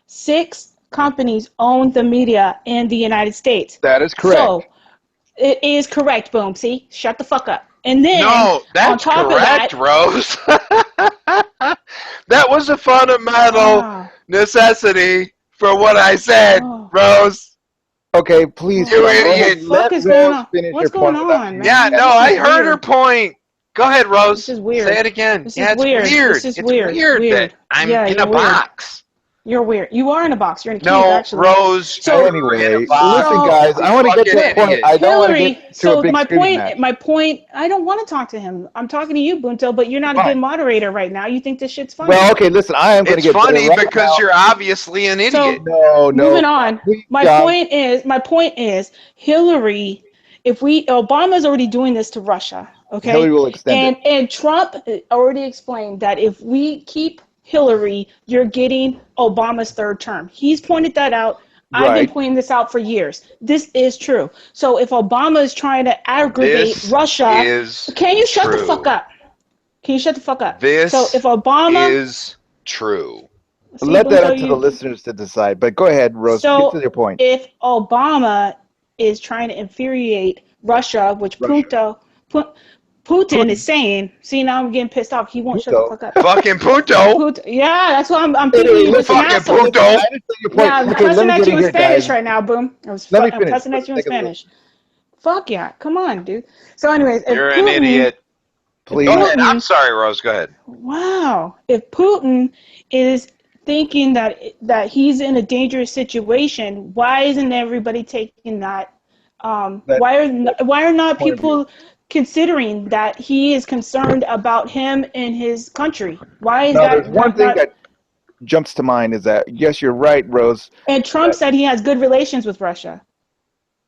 six companies own the media in the United States. That is correct. So it is correct, Boom. See? Shut the fuck up. And then no, that's on top correct, of that, Rose. That was a fundamental necessity for what I said, Rose. Okay, please. You idiot. What the fuck is going on? What's going on, man? Yeah, no, I heard her point. Go ahead, Rose. This is weird. Say it again. This is weird. This is weird that I'm in a box. You're weird. You are in a box. You're in a cave, actually. No, Rose. So anyway, listen, guys. I want to get to the point. I don't want to get to a big my point. I don't want to talk to him. I'm talking to you, Bunto, but you're not a good moderator right now. You think this shit's funny. Well, okay. Listen, I am going to get. It's funny because you're obviously an idiot. No. Moving on. My point is, Hillary. Obama's already doing this to Russia. Okay. Hillary will extend it. And Trump already explained that if we keep Hillary, you're getting Obama's 3rd term. He's pointed that out. Right. I've been pointing this out for years. This is true. So if Obama is trying to aggravate Russia, can you shut the fuck up? Can you shut the fuck up? So if Obama is true. Let that up to the listeners to decide. But go ahead, Rose. Get to your point. If Obama is trying to infuriate Russia, which Putin is saying, see, now I'm getting pissed off. He won't shut the fuck up. Fucking Puto. Yeah, that's what I'm thinking. Fucking Puto. Yeah, I'm cussing at you in Spanish right now, Boom. I'm cussing at you in Spanish. Fuck yeah. Come on, dude. So anyways. You're an idiot. Please. Go ahead. I'm sorry, Rose. Go ahead. Wow. If Putin is thinking that he's in a dangerous situation, why isn't everybody taking that? Why are not people considering that he is concerned about him and his country? Why is that? There's one thing that jumps to mind is that, yes, you're right, Rose. And Trump said he has good relations with Russia.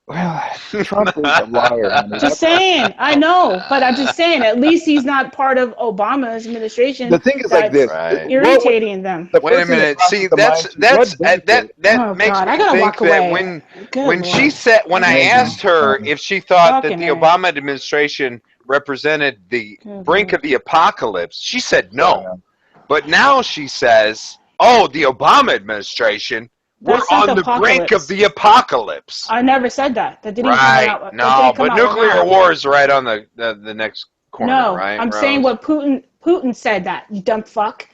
Well, Trump is a liar. Honey. Just saying, I know, but I'm just saying, at least he's not part of Obama's administration. The thing is like this, irritating them. Wait a minute. See, that makes me think that when she said, when I asked her if she thought that the Obama administration represented the brink of the apocalypse, she said no. But now she says, "Oh, the Obama administration." We're on the brink of the apocalypse. I never said that. That didn't come out. No, but nuclear war is right on the next corner, right? I'm saying what Putin said that, you dumb fuck.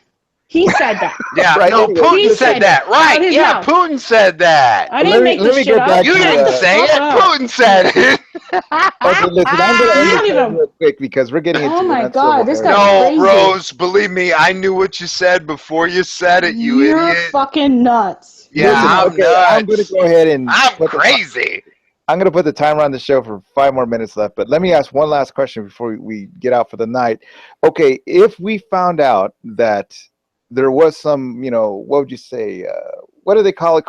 He said that. Yeah, right, no, Putin said that. Right, yeah, Putin said that. I didn't make this shit up. You didn't say it. Putin said it. Okay, listen, I'm going to end real quick because we're getting into Oh my God, this guy's crazy. No, Rose, believe me, I knew what you said before you said it, you idiot. You're fucking nuts. Yeah, I'm nuts. I'm going to go ahead and... I'm crazy. I'm going to put the timer on the show for 5 more minutes left, but let me ask one last question before we get out for the night. Okay, if we found out that there was some, what would you say, what do they call it?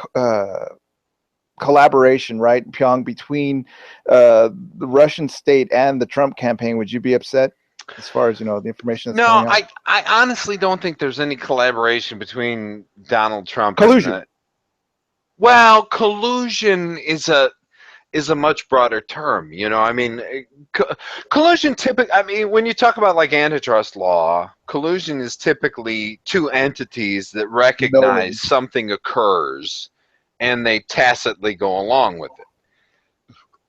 Collaboration, right, Pyong, between the Russian state and the Trump campaign, would you be upset as far as, the information that's coming out? I honestly don't think there's any collaboration between Donald Trump collusion. And well, collusion is a much broader term, I mean, collusion typically, I mean, when you talk about like antitrust law, collusion is typically two entities that recognize something occurs and they tacitly go along with it.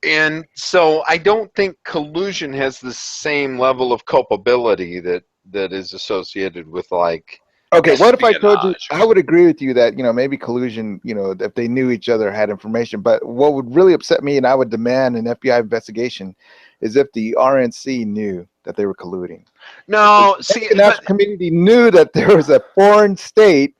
And so I don't think collusion has the same level of culpability that is associated with like okay, what if I told you, I would agree with you that, maybe collusion, if they knew each other, had information. But what would really upset me, and I would demand an FBI investigation, is if the RNC knew that they were colluding. No, see, the international community knew that there was a foreign state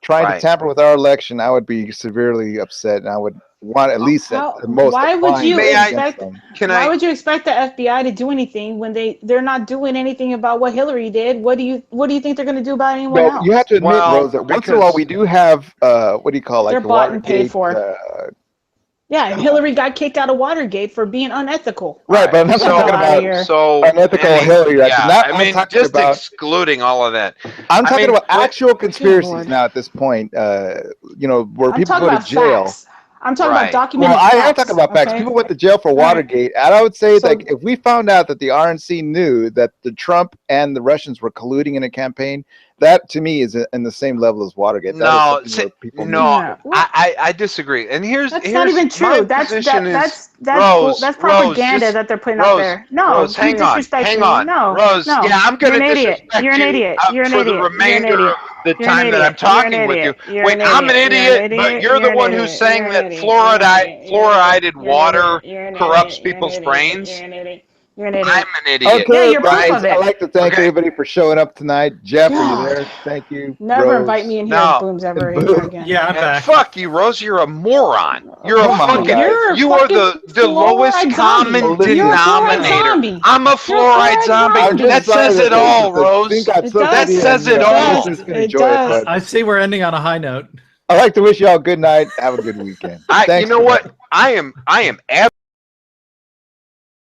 trying to tamper with our election. I would be severely upset, and I would want at least the most. Why would you expect? Why would you expect the FBI to do anything when they're not doing anything about what Hillary did? What do you think they're going to do about anyone else? You have to admit, Rose, that once in a while we do have what do you call, like, they're bought and paid for. Yeah, Hillary got kicked out of Watergate for being unethical. Right, but I'm not talking about unethical Hillary. Right? Yeah, I mean, just excluding all of that. I'm talking about actual conspiracies now at this point. Where people go to jail. Facts. I'm talking about documented facts. I am talking about facts. People went to jail for Watergate. And I would say that if we found out that the RNC knew that the Trump and the Russians were colluding in a campaign, that to me is in the same level as Watergate. I disagree. And here's not even true. That's propaganda that they're putting out there. No, Rose, hang on. No, Rose, yeah, I'm going to disrespect You're an idiot. You're an idiot. For the remainder of the time that I'm talking with you. Wait, I'm an idiot, but you're the one who's saying that fluoridated water corrupts people's brains. You're an idiot. I'm an idiot. Okay, you're guys, I'd like to thank everybody for showing up tonight. Jeff, are you there? Thank you. Never invite me in here, Booms, ever again. Yeah, I'm back. Fuck you, Rose. You're a moron. You're a fucking. You are the lowest common denominator. I'm a fluoride zombie. That says it all, Rose. That says it all. It does. I see we're ending on a high note. I'd like to wish you all good night. Have a good weekend. You know what? I am